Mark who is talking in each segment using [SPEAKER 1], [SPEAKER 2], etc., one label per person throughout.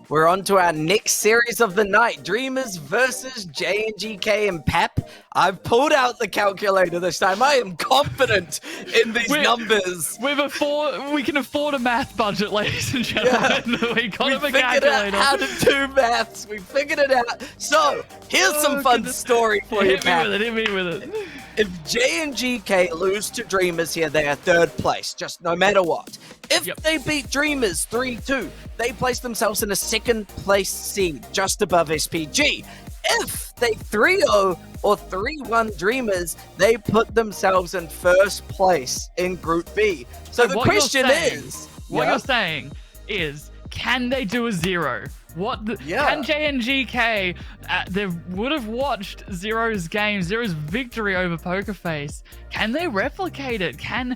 [SPEAKER 1] we're on to our next series of the night. Dreamers versus JNGK and Pap. I've pulled out the calculator this time. I am confident in these numbers.
[SPEAKER 2] We can afford a math budget, ladies and gentlemen.
[SPEAKER 1] Yeah.
[SPEAKER 2] We got a
[SPEAKER 1] figured
[SPEAKER 2] calculator.
[SPEAKER 1] out how to do maths. We figured it out. So, here's some fun story for you, Pap.
[SPEAKER 2] Hit me with it.
[SPEAKER 1] If JNGK lose to Dreamers here, they are third place, just no matter what. If they beat Dreamers 3-2, they place themselves in a second place seed, just above SPG. If they 3-0 or 3-1 Dreamers, they put themselves in first place in Group B. So the question is...
[SPEAKER 2] What you're saying is, can they do a 0? Can JNGK, they would have watched Zero's game, Zero's victory over Pokerface. Can they replicate it? Can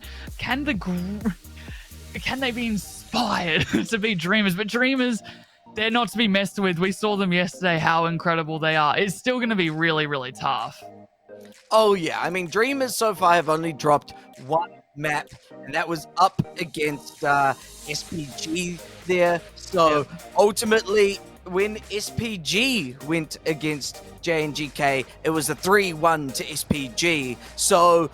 [SPEAKER 2] they be inspired to be Dreamers? But Dreamers, they're not to be messed with. We saw them yesterday, how incredible they are. It's still going to be really, really tough.
[SPEAKER 1] Oh, yeah. I mean, Dreamers so far have only dropped one map, and that was up against SPG there. So ultimately, when SPG went against JNGK, it was a 3-1 to SPG. So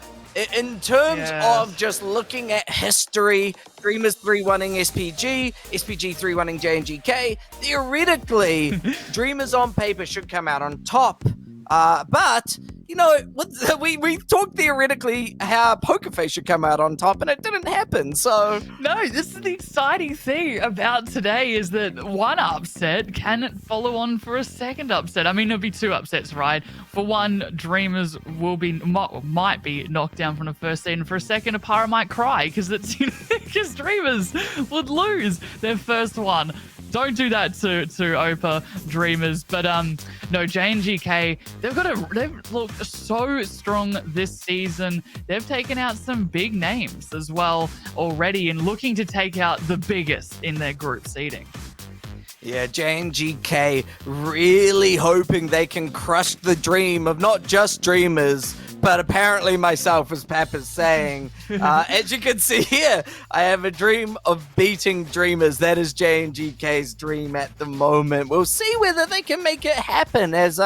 [SPEAKER 1] in terms of just looking at history, Dreamers 3-1ing SPG, SPG 3-1ing JNGK, theoretically, Dreamers on paper should come out on top. But, you know, we talked theoretically how Pokerface should come out on top, and it didn't happen, so...
[SPEAKER 2] No, this is the exciting thing about today, is that one upset can follow on for a second upset. I mean, there'll be two upsets, right? For one, Dreamers might be knocked down from the first seed, and for a second, Apara might cry, because because Dreamers would lose their first one. Don't do that to Opa Dreamers. But no, JNGK, they've looked so strong this season. They've taken out some big names as well already, and looking to take out the biggest in their group seeding.
[SPEAKER 1] Yeah, JNGK really hoping they can crush the dream of not just Dreamers, but apparently myself, as Pap is saying. As you can see here, I have a dream of beating Dreamers. That is JNGK's dream at the moment. We'll see whether they can make it happen, as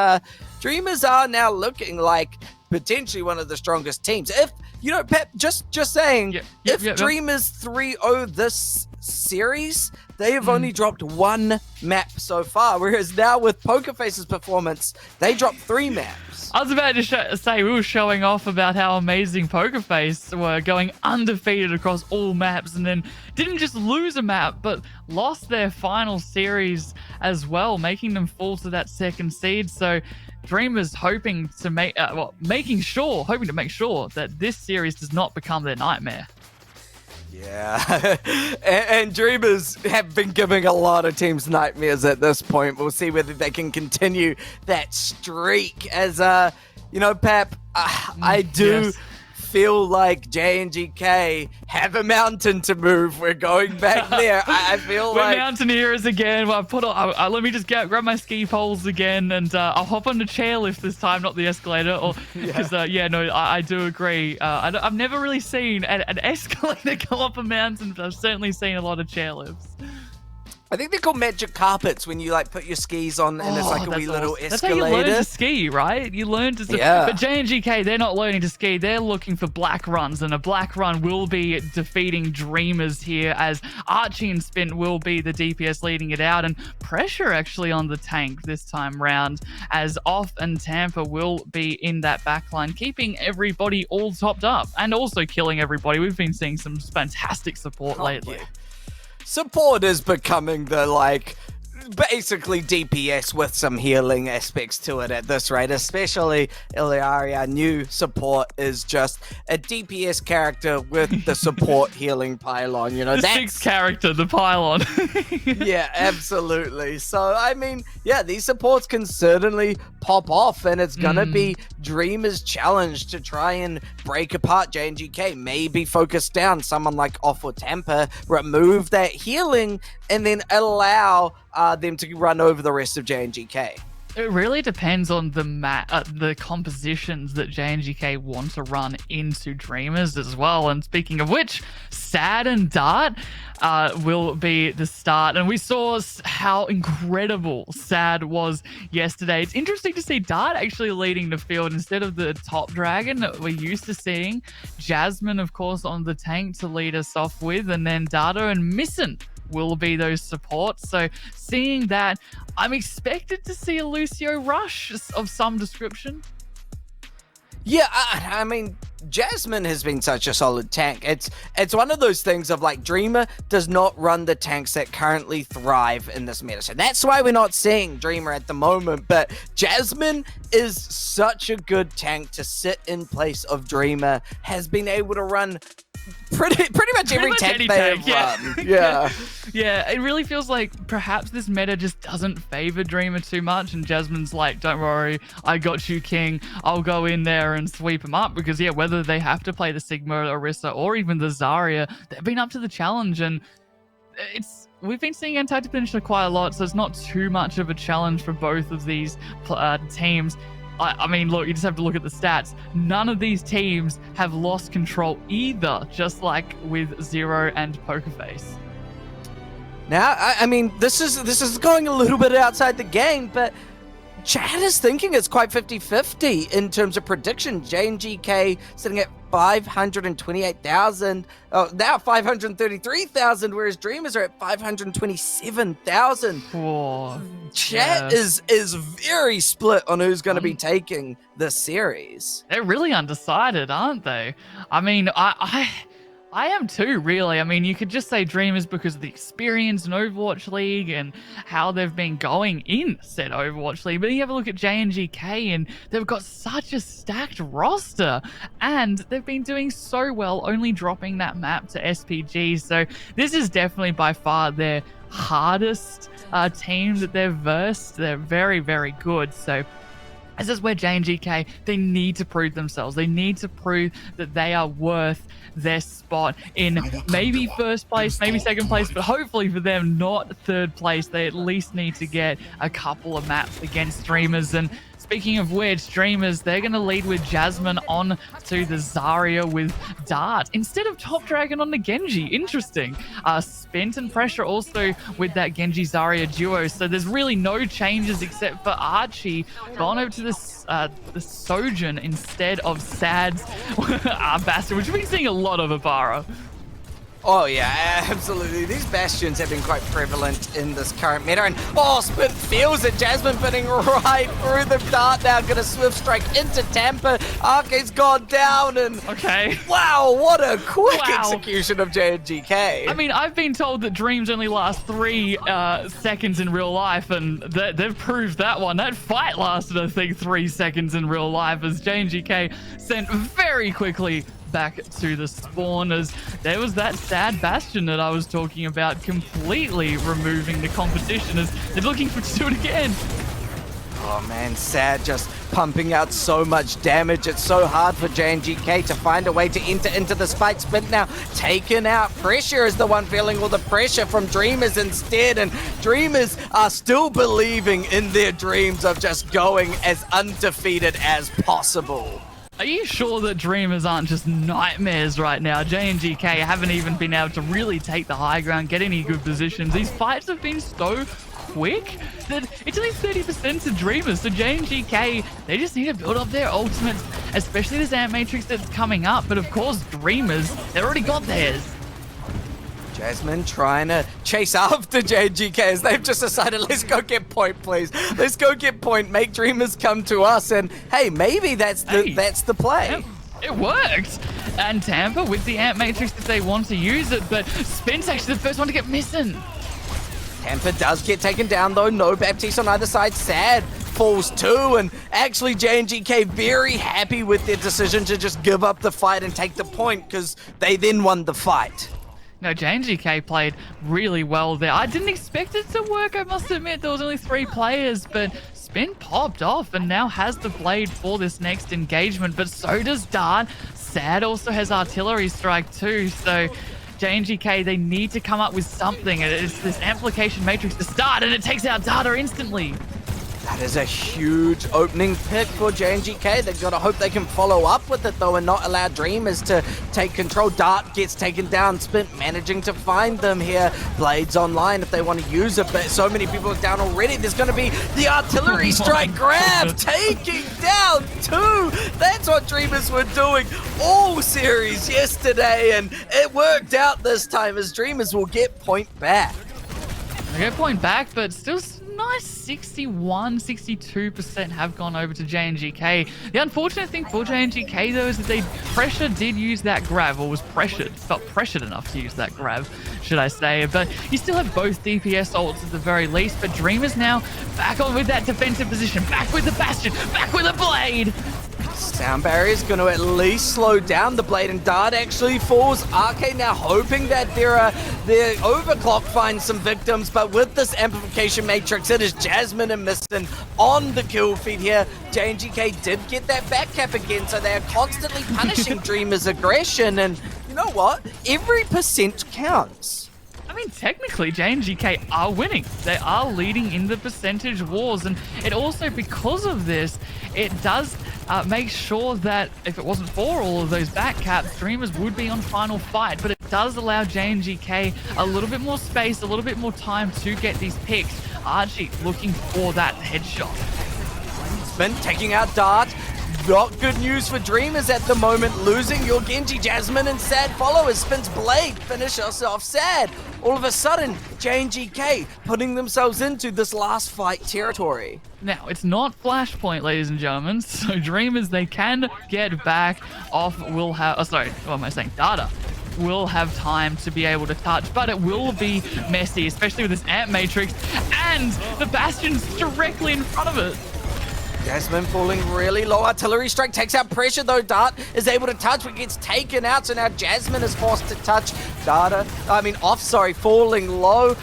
[SPEAKER 1] Dreamers are now looking like potentially one of the strongest teams. If, you know, Pap, just saying, if Dreamers 3-0 this series, they have only dropped one map so far, whereas now with Pokerface's performance, they dropped 3 maps.
[SPEAKER 2] I was about to say, we were showing off about how amazing Pokerface were, going undefeated across all maps, and then didn't just lose a map, but lost their final series as well, making them fall to that second seed. So Dreamers hoping to make sure that this series does not become their nightmare.
[SPEAKER 1] Yeah, and Dreamers have been giving a lot of teams nightmares at this point. We'll see whether they can continue that streak. As, you know, Pap, I do feel like JNGK have a mountain to move. We're going back there. I feel
[SPEAKER 2] we're
[SPEAKER 1] like...
[SPEAKER 2] mountaineers again. Well, let me just grab my ski poles again, and I'll hop on the chairlift this time, not the escalator. Because, I do agree. I've never really seen an escalator go up a mountain, but I've certainly seen a lot of chairlifts.
[SPEAKER 1] I think they're called magic carpets when you like put your skis on and it's like a wee little escalator.
[SPEAKER 2] That's how you learn to ski, right? You learn to ski.
[SPEAKER 1] Yeah.
[SPEAKER 2] But JNGK, they're not learning to ski. They're looking for black runs, and a black run will be defeating Dreamers here, as Archie and Spin will be the DPS leading it out, and pressure actually on the tank this time round, as Off and Tampa will be in that backline, keeping everybody all topped up and also killing everybody. We've been seeing some fantastic support lately.
[SPEAKER 1] Yeah. Support is becoming the, like, basically DPS with some healing aspects to it at this rate, especially Iliari, our new support, is just a DPS character with the support healing pylon, you know.
[SPEAKER 2] The sixth character, the pylon.
[SPEAKER 1] Yeah, absolutely. So, I mean, yeah, these supports can certainly pop off, and it's gonna be Dreamers' challenge to try and break apart JNGK, maybe focus down someone like Off or Tampa, remove that healing, and then allow them to run over the rest of JNGK.
[SPEAKER 2] It really depends on the compositions that JNGK want to run into Dreamers as well. And speaking of which, Sad and Dart will be the start. And we saw how incredible Sad was yesterday. It's interesting to see Dart actually leading the field instead of the top dragon that we're used to seeing. Jasmine, of course, on the tank to lead us off with, and then Dardo and Missin will be those supports. So seeing that, I'm expected to see a Lucio rush of some description.
[SPEAKER 1] Yeah, I mean, Jasmine has been such a solid tank. It's one of those things of like Dreamer does not run the tanks that currently thrive in this meta. So that's why we're not seeing Dreamer at the moment. But Jasmine is such a good tank to sit in place of Dreamer, has been able to run pretty much every tank they have run. Yeah.
[SPEAKER 2] Yeah, it really feels like perhaps this meta just doesn't favor Dreamer too much, and Jasmine's like, don't worry, I got you, King. I'll go in there and sweep him up, because yeah, whether they have to play the Sigma, Orisa, or even the Zarya, they've been up to the challenge, and we've been seeing Antarctic Peninsula quite a lot, so it's not too much of a challenge for both of these teams. I mean, look, you just have to look at the stats. None of these teams have lost control either, just like with Zero and Pokerface.
[SPEAKER 1] Now, I mean, this is going a little bit outside the game, but Chad is thinking it's quite 50-50 in terms of prediction. JNGK sitting at 528,000, now 533,000, whereas Dreamers are at 527,000. Chat is very split on who's going to be taking this series.
[SPEAKER 2] They're really undecided, aren't they? I mean, I am too, really. I mean, you could just say Dreamers because of the experience in Overwatch League and how they've been going in said Overwatch League. But then you have a look at JNGK and they've got such a stacked roster. And they've been doing so well, only dropping that map to SPG. So this is definitely by far their hardest team that they've versed. They're very, very good. So this is where JNGK, they need to prove themselves. They need to prove that they are worth their spot in maybe first place, maybe second place, but hopefully for them, not third place. They at least need to get a couple of maps against Dreamers. And speaking of which, Dreamers, they're going to lead with Jasmine on to the Zarya with Dart instead of Top Dragon on the Genji. Interesting. Spent and Pressure also with that Genji Zarya duo. So there's really no changes except for Archie gone over to the Sojourn instead of Sad's Bastion, which we've been seeing a lot of Ibarra.
[SPEAKER 1] Oh yeah, absolutely. These bastions have been quite prevalent in this current meta, and Spit feels it. Jasmine putting right through the Dart now, gonna swift strike into Tampa. Arcade's gone down, and wow, what a quick execution of JNGK.
[SPEAKER 2] I mean, I've been told that dreams only last 3 seconds in real life, and they've proved that one. That fight lasted, I think, 3 seconds in real life, as JNGK sent very quickly back to the spawn, as there was that Sad Bastion that I was talking about, completely removing the competition, as they're looking to do it again.
[SPEAKER 1] Oh man, Sad just pumping out so much damage. It's so hard for JNGK to find a way to enter into this fight. Spin now taken out. Pressure is the one feeling all the pressure from Dreamers instead, and Dreamers are still believing in their dreams of just going as undefeated as possible.
[SPEAKER 2] Are you sure that Dreamers aren't just nightmares right now? JNGK haven't even been able to really take the high ground, get any good positions. These fights have been so quick that it's only 30% to Dreamers. So JNGK, they just need to build up their ultimates, especially this Ant Matrix that's coming up. But of course, Dreamers, they've already got theirs.
[SPEAKER 1] Jasmine trying to chase after JNGK as they've just decided, let's go get point, please. Let's go get point, make Dreamers come to us, and hey, maybe that's the play.
[SPEAKER 2] It worked. And Tampa with the Ant Matrix if they want to use it, but Spin's actually the first one to get missing.
[SPEAKER 1] Tampa does get taken down though, no Baptiste on either side. Sad falls too, and actually JNGK very happy with their decision to just give up the fight and take the point, because they then won the fight.
[SPEAKER 2] No, JNGK played really well there. I didn't expect it to work, I must admit. There was only 3 players, but Spin popped off and now has the blade for this next engagement, but so does Dart. Sad also has artillery strike too, so JNGK, they need to come up with something. It's this amplification matrix to start, and it takes out Data instantly.
[SPEAKER 1] That is a huge opening pick for JNGK. They've got to hope they can follow up with it, though, and not allow Dreamers to take control. Dart gets taken down. Spint managing to find them here. Blades online if they want to use it, but so many people are down already. There's going to be the artillery strike grab, taking down 2. That's what Dreamers were doing all series yesterday, and it worked out this time as Dreamers will get point back.
[SPEAKER 2] They get point back, but still nice 62% have gone over to JNGK. The unfortunate thing for JNGK though is that they did use that grab, or was felt pressured enough to use that grab, should I say. But you still have both DPS ults at the very least, but Dreamers now back on with that defensive position, back with the Bastion, back with the Blade.
[SPEAKER 1] Sound barrier is going to at least slow down the Blade, and Dart actually falls. Arcade now hoping that their overclock finds some victims, but with this amplification matrix, it is Jasmine and Mistin on the kill feed here. JNGK did get that back cap again, so they are constantly punishing Dreamers' aggression, and you know what? Every percent counts.
[SPEAKER 2] I mean, technically, JNGK are winning. They are leading in the percentage wars, and it also, because of this, it does make sure that if it wasn't for all of those back caps, Dreamers would be on final fight, but it does allow JNGK a little bit more space, a little bit more time to get these picks. Archie looking for that headshot.
[SPEAKER 1] Spin taking out Dart. Not good news for Dreamers at the moment, losing your Genji, Jasmine, and Sad followers. Spin's Blade finish us off Sad. All of a sudden, JNGK putting themselves into this last fight territory.
[SPEAKER 2] Now, it's not Flashpoint, ladies and gentlemen, so Dreamers, they can get back off, will have, oh sorry, what am I saying, Data will have time to be able to touch, but it will be messy, especially with this Amp Matrix, and the Bastion's directly in front of it.
[SPEAKER 1] Jasmine falling really low. Artillery strike takes out pressure, though. Dart is able to touch, but gets taken out. So now Jasmine is forced to touch. Falling low.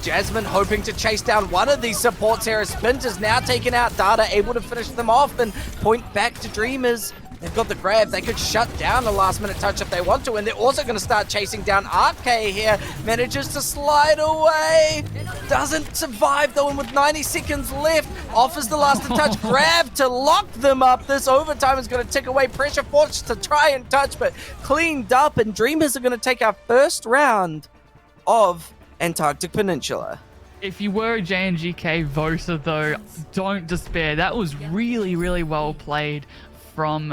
[SPEAKER 1] Jasmine hoping to chase down one of these supports here. Spint is now taken out. Data able to finish them off and point back to Dreamers. They've got the grab. They could shut down a last-minute touch if they want to, and they're also going to start chasing down Arcade here. Manages to slide away. Doesn't survive, though, and with 90 seconds left, offers the last touch grab to lock them up. This overtime is going to tick away. Pressure forced to try and touch, but cleaned up, and Dreamers are going to take our first round of Antarctic Peninsula.
[SPEAKER 2] If you were a JNGK voter, though, don't despair. That was really, really well played from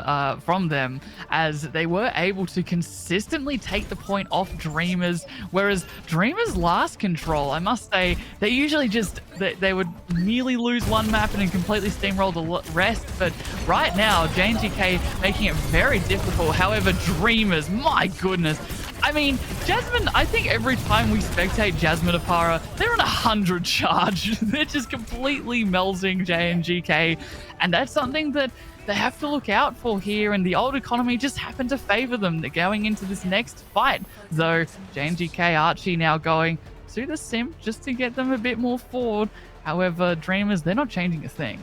[SPEAKER 2] them, as they were able to consistently take the point off Dreamers, whereas Dreamers' last control, I must say, they usually just they would nearly lose one map and then completely steamroll the rest, but right now JNGK making it very difficult. However, Dreamers, my goodness, I mean, Jasmine, I think every time we spectate Jasmine Apara, they're on 100 charge. They're just completely melting JNGK, and that's something that they have to look out for here, and the old economy just happened to favor them. They're going into this next fight, though JNGK Archie now going to the sim just to get them a bit more forward. However, Dreamers, they're not changing a thing.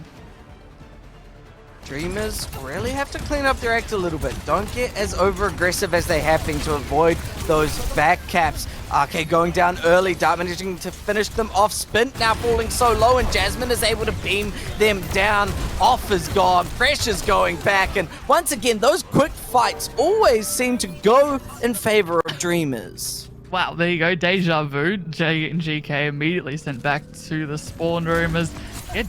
[SPEAKER 1] Dreamers really have to clean up their act a little bit. Don't get as over-aggressive as they have been to avoid those back caps. Arcade going down early, Dart managing to finish them off. Spint now falling so low, and Jasmine is able to beam them down. Off is gone, pressure's going back, and once again, those quick fights always seem to go in favor of Dreamers.
[SPEAKER 2] Wow, there you go, deja vu. JNGK immediately sent back to the spawn room as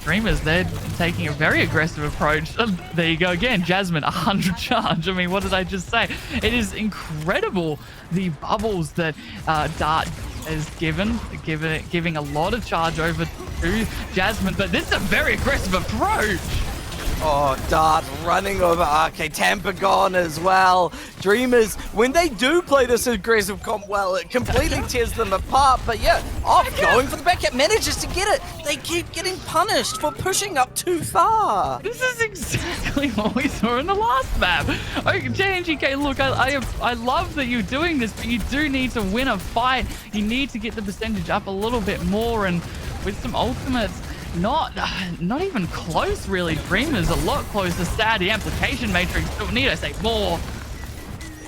[SPEAKER 2] Dreamers, they're taking a very aggressive approach. There you go again, Jasmine, 100 charge. I mean, what did I just say? It is incredible, the bubbles that Dart is giving a lot of charge over to Jasmine, but this is a very aggressive approach.
[SPEAKER 1] Oh, Dart running over Arcade. Tampa gone as well. Dreamers, when they do play this aggressive comp well, it completely tears them apart. But yeah, going for the back cap, manages to get it. They keep getting punished for pushing up too far.
[SPEAKER 2] This is exactly what we saw in the last map. Okay, JNGK, look, I love that you're doing this, but you do need to win a fight. You need to get the percentage up a little bit more, and with some ultimates, not even close, really. Dreamers a lot closer. Sad, the amplification matrix, don't need I say more.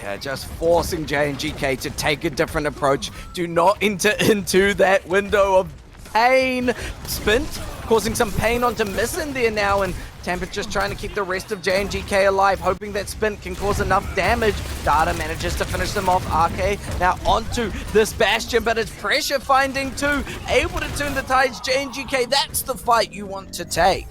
[SPEAKER 1] Yeah, just forcing JNGK to take a different approach. Do not enter into that window of pain. Spint causing some pain onto Missing there now, and Tampa just trying to keep the rest of JNGK alive, hoping that Spin can cause enough damage. Data manages to finish them off. RK now onto this Bastion, but it's pressure finding too, able to turn the tides. JNGK, that's the fight you want to take.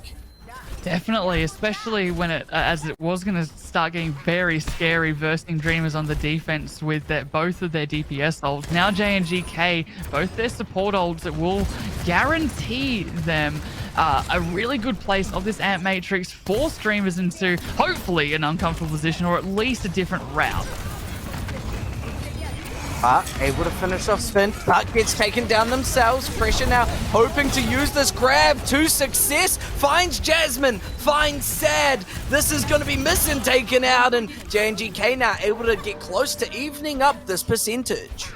[SPEAKER 2] Definitely, especially when as it was going to start getting very scary, versing Dreamers on the defense with both of their DPS ults. Now JNGK, both their support ults that will guarantee them a really good place of this Ant Matrix, force Dreamers into hopefully an uncomfortable position or at least a different route.
[SPEAKER 1] Able to finish off Spin, but gets taken down themselves. Pressure now hoping to use this grab to success. Finds Jasmine, finds Sad. This is going to be Missing taken out, and JNGK now able to get close to evening up this percentage.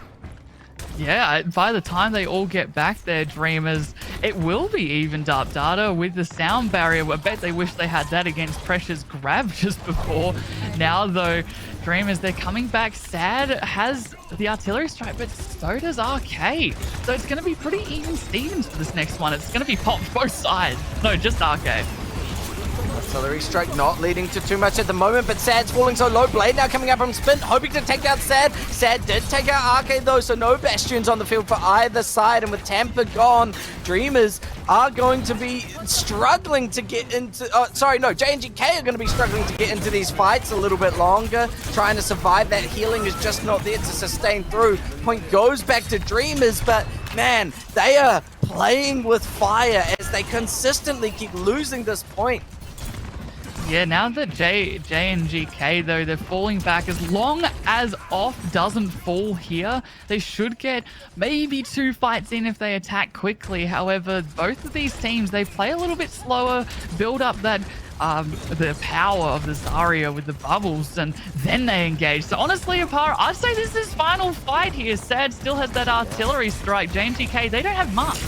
[SPEAKER 2] Yeah, by the time they all get back there, Dreamers, it will be evened up. Data with the sound barrier. I bet they wish they had that against Pressure's grab just before. Now, though, Dreamers, they're coming back. Sad has the artillery strike, but so does RK. So it's going to be pretty even Stevens for this next one. It's going to be popped both sides. No, just RK.
[SPEAKER 1] Artillery strike not leading to too much at the moment, but Sad's falling so low. Blade now coming up from Spin, hoping to take out Sad. Sad did take out RK though, so no Bastions on the field for either side, and with Tampa gone, Dreamers are going to be struggling to get into... JNGK are going to be struggling to get into these fights a little bit longer, trying to survive. That healing is just not there to sustain through. Point goes back to Dreamers, but man, they are playing with fire as they consistently keep losing this point.
[SPEAKER 2] Yeah, now that JNGK, though, they're falling back. As long as off doesn't fall here, they should get maybe 2 fights in if they attack quickly. However, both of these teams, they play a little bit slower, build up that the power of the Zarya with the bubbles, and then they engage. So honestly, Apara, I'd say this is final fight here. Sad still has that artillery strike. JNGK, they don't have much.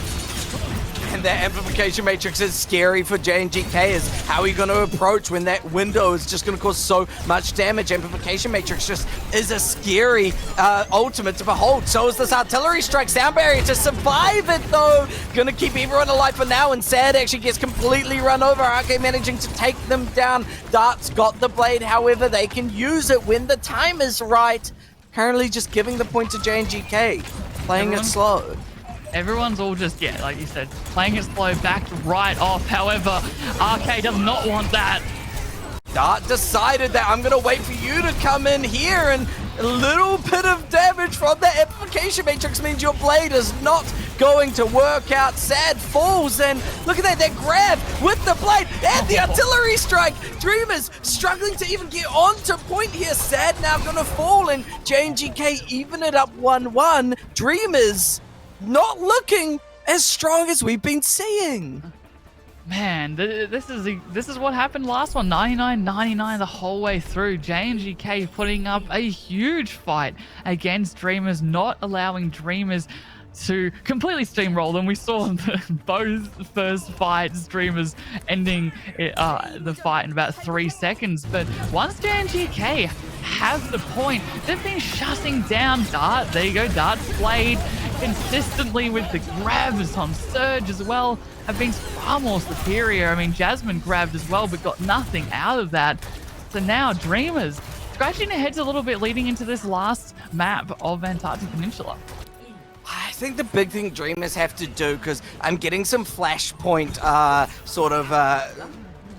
[SPEAKER 1] And that amplification matrix is scary for JNGK. Is how are you going to approach when that window is just going to cause so much damage? Amplification matrix just is a scary ultimate to behold. So is this artillery strike. Sound barrier to survive it though. Going to keep everyone alive for now, and Sad actually gets completely run over. RK managing to take them down. Dart's got the blade, however they can use it when the time is right. Currently just giving the point to JNGK. Playing it slow.
[SPEAKER 2] Everyone's all just, yeah, like you said, playing it slow, backed right off. However, RK does not want that.
[SPEAKER 1] Dart decided that I'm going to wait for you to come in here, and a little bit of damage from the amplification matrix means your blade is not going to work out. Sad falls, and look at that grab with the blade and the artillery strike. Dreamers struggling to even get onto point here. Sad now going to fall, and JNGK even it up 1-1. Dreamers not looking as strong as we've been seeing.
[SPEAKER 2] Man, this is what happened last one. 99-99 the whole way through. JNGK putting up a huge fight against Dreamers, not allowing Dreamers to completely steamroll them. We saw both first fights, Dreamers ending the fight in about 3 seconds. But once JNGK have the point, they've been shutting down Dart. There you go, Dart's blade consistently with the grabs on Surge as well have been far more superior. I mean, Jasmine grabbed as well, but got nothing out of that. So now Dreamers scratching their heads a little bit leading into this last map of Antarctic Peninsula.
[SPEAKER 1] I think the big thing Dreamers have to do, because I'm getting some Flashpoint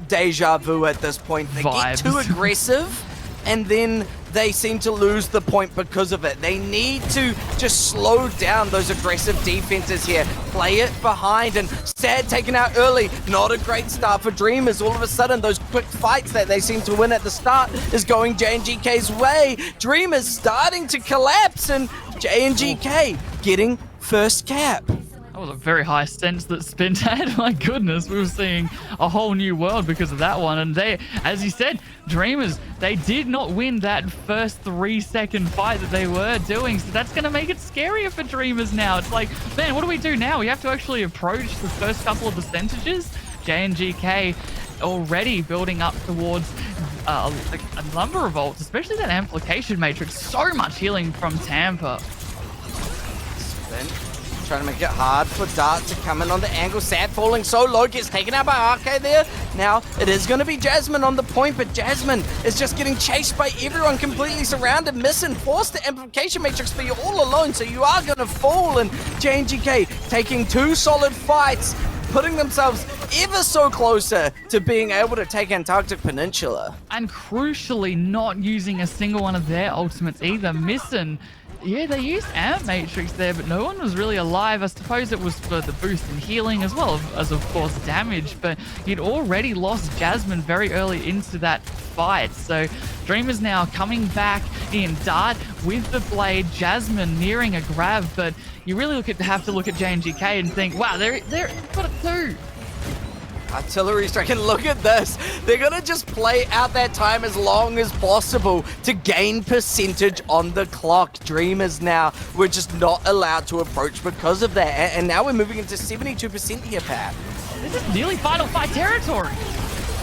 [SPEAKER 1] deja vu at this point. They get too aggressive, and then they seem to lose the point because of it. They need to just slow down those aggressive defenses here. Play it behind, and Sad taken out early. Not a great start for Dreamers. All of a sudden, those quick fights that they seem to win at the start is going JNGK's way. Dreamers starting to collapse, and JNGK getting first cap.
[SPEAKER 2] That was a very high sense that Spin had. My goodness, we were seeing a whole new world because of that one. And they, as you said, Dreamers, they did not win that first 3-second fight that they were doing. So that's going to make it scarier for Dreamers now. It's like, man, what do we do now? We have to actually approach the first couple of percentages. JNGK already building up towards a number of ults, especially that amplification matrix. So much healing from Tampa.
[SPEAKER 1] Spin Trying to make it hard for Dart to come in on the angle. Sad falling so low, gets taken out by RK there. Now, it is going to be Jasmine on the point, but Jasmine is just getting chased by everyone, completely surrounded, missing, forced the amplification matrix, but you're all alone, so you are going to fall. And JNGK taking 2 solid fights, putting themselves ever so closer to being able to take Antarctic Peninsula.
[SPEAKER 2] And crucially, not using a single one of their ultimates either, missing. Yeah, they used Amp Matrix there, but no one was really alive. I suppose it was for the boost in healing as well as, of course, damage. But you'd already lost Jasmine very early into that fight. So Dreamers now coming back in. Dart with the blade, Jasmine nearing a grab. But you really have to look at JNGK and think, wow, they're got it too.
[SPEAKER 1] Artillery strike, and look at this. They're going to just play out that time as long as possible to gain percentage on the clock. Dreamers now, we're just not allowed to approach because of that. And now we're moving into 72% here, Pat.
[SPEAKER 2] This is nearly final fight territory.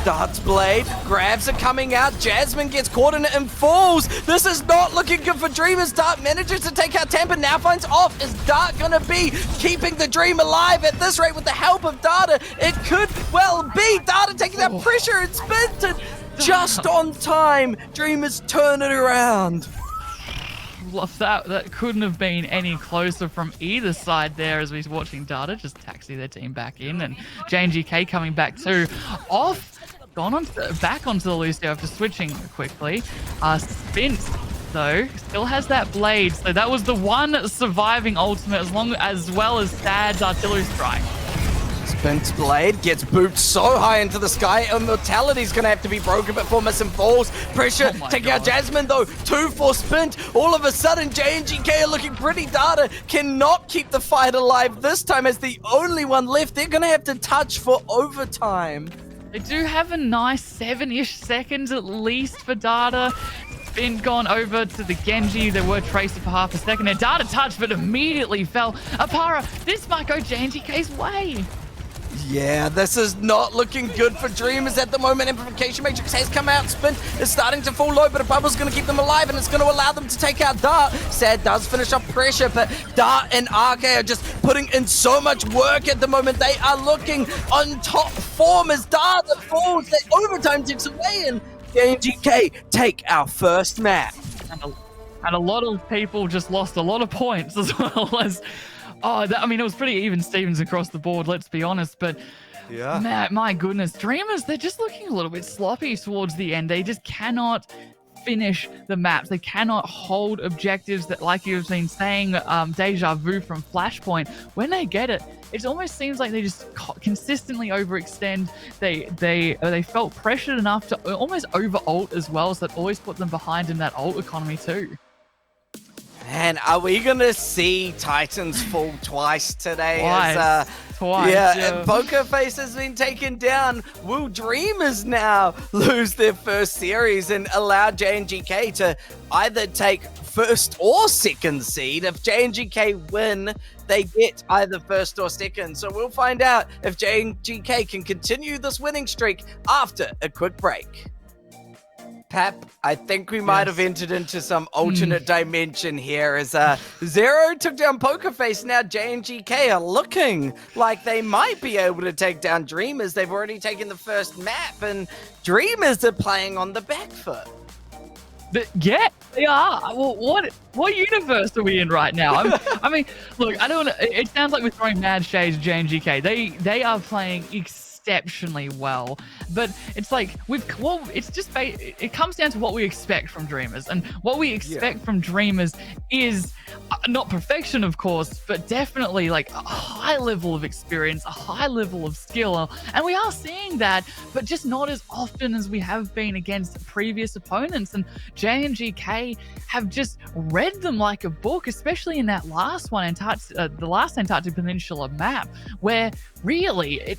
[SPEAKER 1] Dart's blade, grabs are coming out, Jasmine gets caught in it and falls. This is not looking good for Dreamers. Dart manages to take out Tampa, now finds off. Is Dart gonna be keeping the Dream alive at this rate with the help of Data? It could well be. Data taking that pressure and spins it just on time. Dreamers turn it around.
[SPEAKER 2] That couldn't have been any closer from either side there, as we're watching Data just taxi their team back in, and JNGK coming back too. Back onto the Lucio after switching quickly. Spins though still has that blade, so that was the one surviving ultimate, as well as Sad's artillery strike.
[SPEAKER 1] Spin's blade gets booped so high into the sky. Immortality's gonna have to be broken before missing falls. Pressure taking out Jasmine though. 2 for Spint. All of a sudden, JNGK are looking pretty. Data cannot keep the fight alive this time as the only one left. They're gonna have to touch for overtime.
[SPEAKER 2] They do have a nice 7-ish seconds at least for Data. Spin gone over to the Genji. There were Tracer for half a second. Their Data touched, but immediately fell. Apara, this might go JNGK's way.
[SPEAKER 1] Yeah, this is not looking good for Dreamers at the moment. Amplification Matrix has come out. Spin is starting to fall low, but a bubble's going to keep them alive, and it's going to allow them to take out Dart. Sad does finish off pressure, but Dart and RK are just putting in so much work at the moment. They are looking on top form as Dart falls. The overtime ticks away, and JNGK take our first map.
[SPEAKER 2] And a lot of people just lost a lot of points as well as... I mean, it was pretty even Stevens across the board, let's be honest. But yeah, my goodness, Dreamers, they're just looking a little bit sloppy towards the end. They just cannot finish the maps. They cannot hold objectives that, like you've been saying, deja vu from Flashpoint. When they get it, it almost seems like they just consistently overextend. They felt pressured enough to almost over-ult as well, so that always put them behind in that ult economy too.
[SPEAKER 1] Man, are we going to see Titans fall twice today?
[SPEAKER 2] Twice.
[SPEAKER 1] Yeah, Poker Face has been taken down. Will Dreamers now lose their first series and allow JNGK to either take first or second seed? If JNGK win, they get either first or second. So we'll find out if JNGK can continue this winning streak after a quick break. Pap, I think we might have entered into some alternate dimension here as Zero took down Poker Face. Now JNGK are looking like they might be able to take down Dreamers. They've already taken the first map, and Dreamers are playing on the back foot.
[SPEAKER 2] Yeah, they are. Well, what universe are we in right now? I mean, look, I don't. It sounds like we're throwing mad shades at JNGK. They are playing exceptionally well, but it's like it comes down to what we expect from Dreamers, and what we expect from Dreamers is not perfection, of course, but definitely like a high level of experience, a high level of skill, and we are seeing that, but just not as often as we have been against previous opponents. And JNGK have just read them like a book, especially in that last one, the last Antarctic Peninsula map, where really it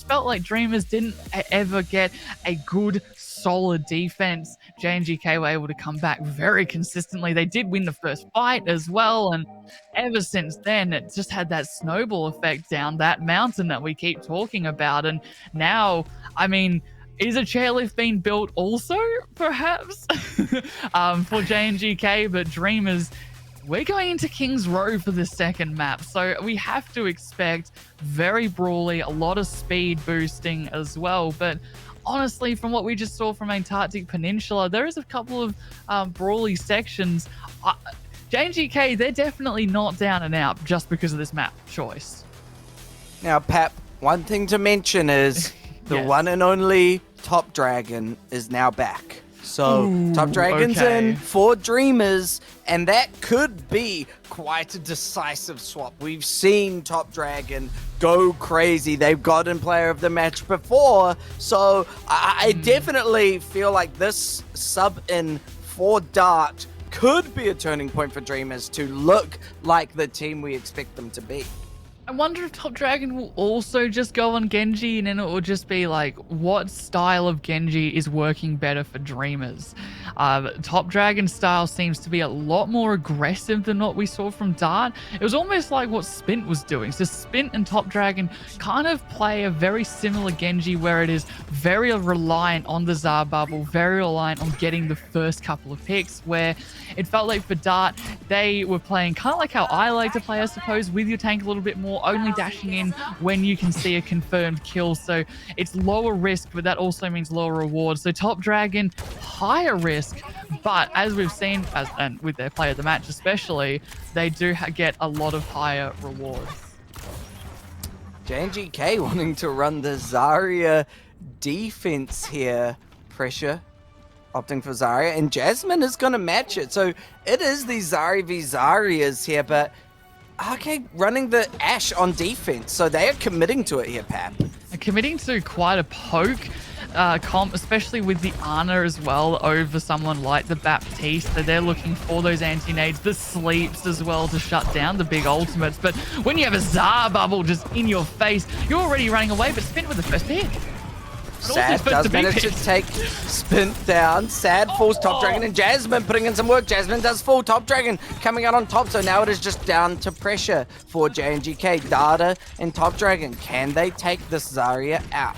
[SPEAKER 2] felt like Dreamers didn't ever get a good solid defense. JNGK were able to come back very consistently. They did win the first fight as well, and ever since then it just had that snowball effect down that mountain that we keep talking about. And now, I mean, is a chairlift being built also, perhaps, for JNGK? But Dreamers, we're going into King's Row for the second map, so we have to expect very brawly, a lot of speed boosting as well. But honestly, from what we just saw from Antarctic Peninsula, there is a couple of brawly sections. JNGK, they're definitely not down and out just because of this map choice.
[SPEAKER 1] Now, Pap, one thing to mention is the
[SPEAKER 2] Yes.
[SPEAKER 1] one and only Top Dragon is now back. So,
[SPEAKER 2] Ooh,
[SPEAKER 1] Top Dragon's
[SPEAKER 2] okay.
[SPEAKER 1] in for Dreamers, and that could be quite a decisive swap. We've seen Top Dragon go crazy. They've gotten player of the match before, so I definitely feel like this sub-in for Dart could be a turning point for Dreamers to look like the team we expect them to be.
[SPEAKER 2] I wonder if Top Dragon will also just go on Genji, and then it will just be like, what style of Genji is working better for Dreamers? Top Dragon's style seems to be a lot more aggressive than what we saw from Dart. It was almost like what Spint was doing. So Spint and Top Dragon kind of play a very similar Genji, where it is very reliant on the Zar bubble, very reliant on getting the first couple of picks, where it felt like for Dart, they were playing kind of like how I like to play, I suppose, with your tank a little bit more, only dashing in when you can see a confirmed kill. So it's lower risk, but that also means lower reward. So Top Dragon, higher risk, but as we've seen, and with their player of the match especially, they do get a lot of higher rewards.
[SPEAKER 1] JNGK wanting to run the Zarya defense here. Pressure. Opting for Zarya. And Jasmine is going to match it. So it is the Zarya v Zaryas here. But okay, running the Ashe on defense. So they are committing to it here, Pap.
[SPEAKER 2] Committing to quite a poke comp, especially with the Ana as well over someone like the Baptiste. So they're looking for those anti-nades, the sleeps as well to shut down the big ultimates. But when you have a Zar bubble just in your face, you're already running away, but Spin with the first pick.
[SPEAKER 1] Sad does manage to take Spint down. Sad falls Top Dragon, and Jasmine putting in some work. Jasmine does fall. Top Dragon coming out on top. So now it is just down to pressure for JNGK. Data and Top Dragon. Can they take this Zarya out?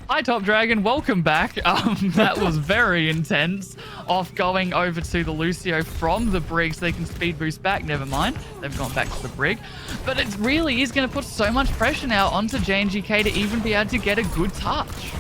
[SPEAKER 2] Hi, Top Dragon. Welcome back. That was very intense. Off going over to the Lucio from the Brig so they can speed boost back. Never mind. They've gone back to the Brig. But it really is going to put so much pressure now onto JNGK to even be able to get a good touch.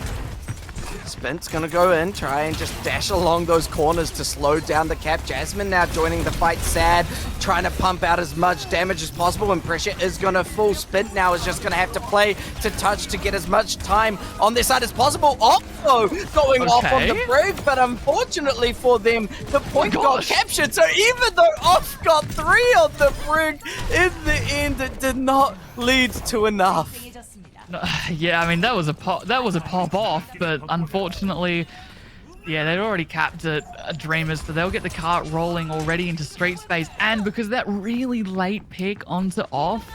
[SPEAKER 1] Spint's gonna go in, try and just dash along those corners to slow down the cap. Jasmine now joining the fight. Sad, trying to pump out as much damage as possible, and pressure is gonna fall. Spint now is just gonna have to play to touch to get as much time on their side as possible. Also going off on the Brig, but unfortunately for them, the point got captured. So even though Off got 3 on the Brig, in the end it did not lead to enough.
[SPEAKER 2] Yeah, I mean, that was a pop off, but unfortunately, yeah, they'd already capped it, Dreamers, so they'll get the cart rolling already into street space, and because of that really late pick onto Off,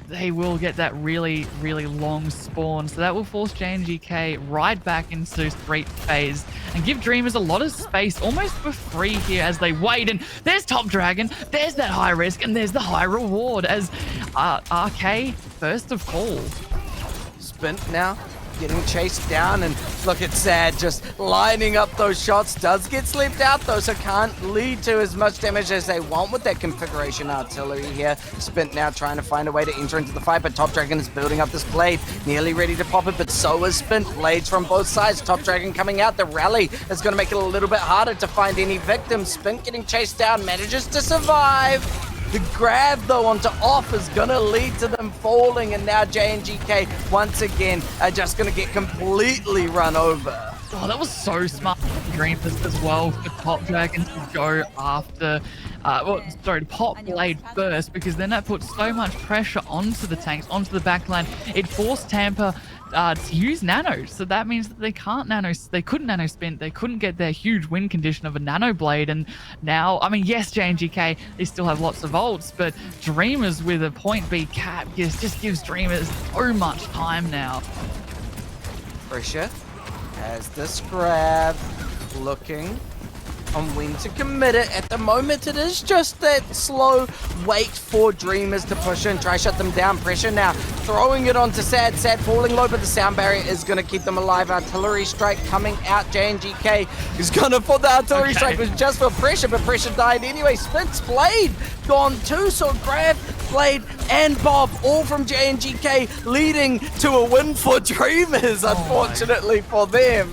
[SPEAKER 2] they will get that really, really long spawn, so that will force JNGK right back into street phase and give Dreamers a lot of space almost for free here as they wait. And there's Top Dragon, there's that high risk, and there's the high reward as RK first of all.
[SPEAKER 1] Spint now getting chased down, and look at Sad just lining up those shots. Does get slept out though, so can't lead to as much damage as they want with that configuration artillery here. Spint now trying to find a way to enter into the fight, but Top Dragon is building up this blade, nearly ready to pop it, but so is Spint. Blades from both sides. Top Dragon coming out. The rally is going to make it a little bit harder to find any victims. Spint getting chased down, manages to survive. The grab, though, onto Off is going to lead to them falling, and now JNGK, once again, are just going to get completely run over.
[SPEAKER 2] Oh, that was so smart from Dreamers as well for Top Dragon to go after, pop Blade first, because then that puts so much pressure onto the tanks, onto the backline. It forced Tampa to use nano, so that means that they couldn't nano spin, they couldn't get their huge win condition of a nano blade. And now, I mean, yes, JNGK, they still have lots of ults, but Dreamers with a point B cap just gives Dreamers so much time now.
[SPEAKER 1] Pressure as this grab looking on when to commit it. At the moment, it is just that slow wait for Dreamers to push in, try shut them down. Pressure now, throwing it onto Sad. Sad falling low, but the sound barrier is going to keep them alive. Artillery strike coming out. JNGK is going to put the artillery strike, was just for Pressure, but Pressure died anyway. Spit's Blade gone too, so Grab, Blade, and Bob, all from JNGK, leading to a win for Dreamers, unfortunately for them.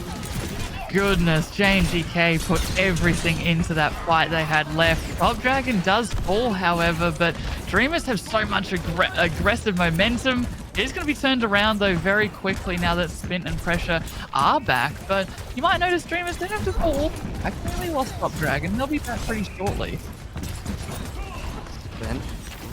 [SPEAKER 2] Goodness, JNGK put everything into that fight they had left. Top Dragon does fall, however, but Dreamers have so much aggressive momentum. It is going to be turned around, though, very quickly now that Spin and Pressure are back. But you might notice Dreamers don't have to fall. Actually lost Top Dragon. They'll be back pretty shortly.
[SPEAKER 1] Spin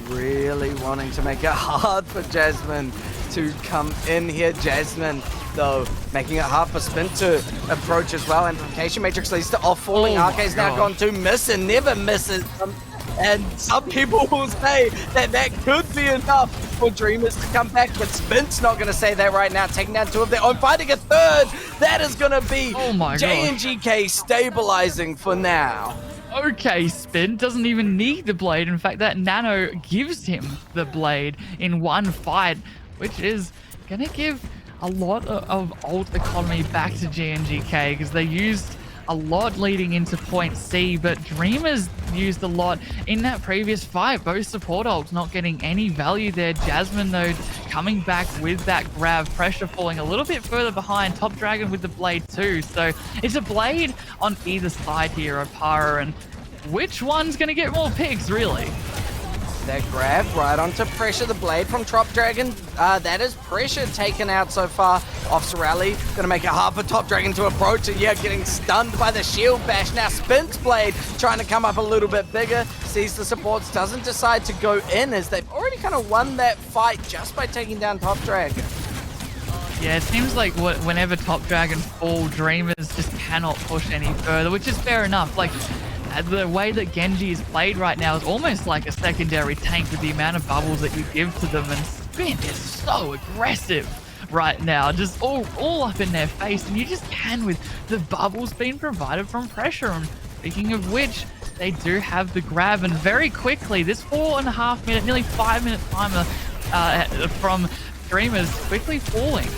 [SPEAKER 1] really wanting to make it hard for Jasmine to come in here. Jasmine, though, making it hard for Spin to approach as well. Amplification Matrix leads to off falling. Arcade's now gone to miss and never misses. And some people will say that could be enough for Dreamers to come back, but Spin's not going to say that right now. Taking down two of their own, finding a third. That is going to be JNGK stabilizing for now.
[SPEAKER 2] Okay, Spin doesn't even need the blade. In fact, that Nano gives him the blade in one fight, which is going to give a lot of ult economy back to JNGK because they used a lot leading into point C, but Dreamers used a lot in that previous fight. Both support ults not getting any value there. Jasmine, though, coming back with that grab. Pressure falling a little bit further behind. Top Dragon with the blade too. So it's a blade on either side here of Para, and which one's going to get more picks, really?
[SPEAKER 1] That grab right onto Pressure, the blade from Top Dragon. That is Pressure taken out so far. Off Rally, gonna make it hard for Top Dragon to approach it. Yeah, getting stunned by the shield bash. Now Spin's Blade trying to come up a little bit bigger. Sees the supports, doesn't decide to go in as they've already kind of won that fight just by taking down Top Dragon.
[SPEAKER 2] Yeah, it seems like whenever Top Dragon fall, Dreamers just cannot push any further, which is fair enough. Like, the way that Genji is played right now is almost like a secondary tank with the amount of bubbles that you give to them, and Spin is so aggressive right now, just all up in their face, and you just can with the bubbles being provided from Pressure. And speaking of which, they do have the grab, and very quickly, this 4.5 minute, nearly 5 minute timer from Dreamers quickly falling.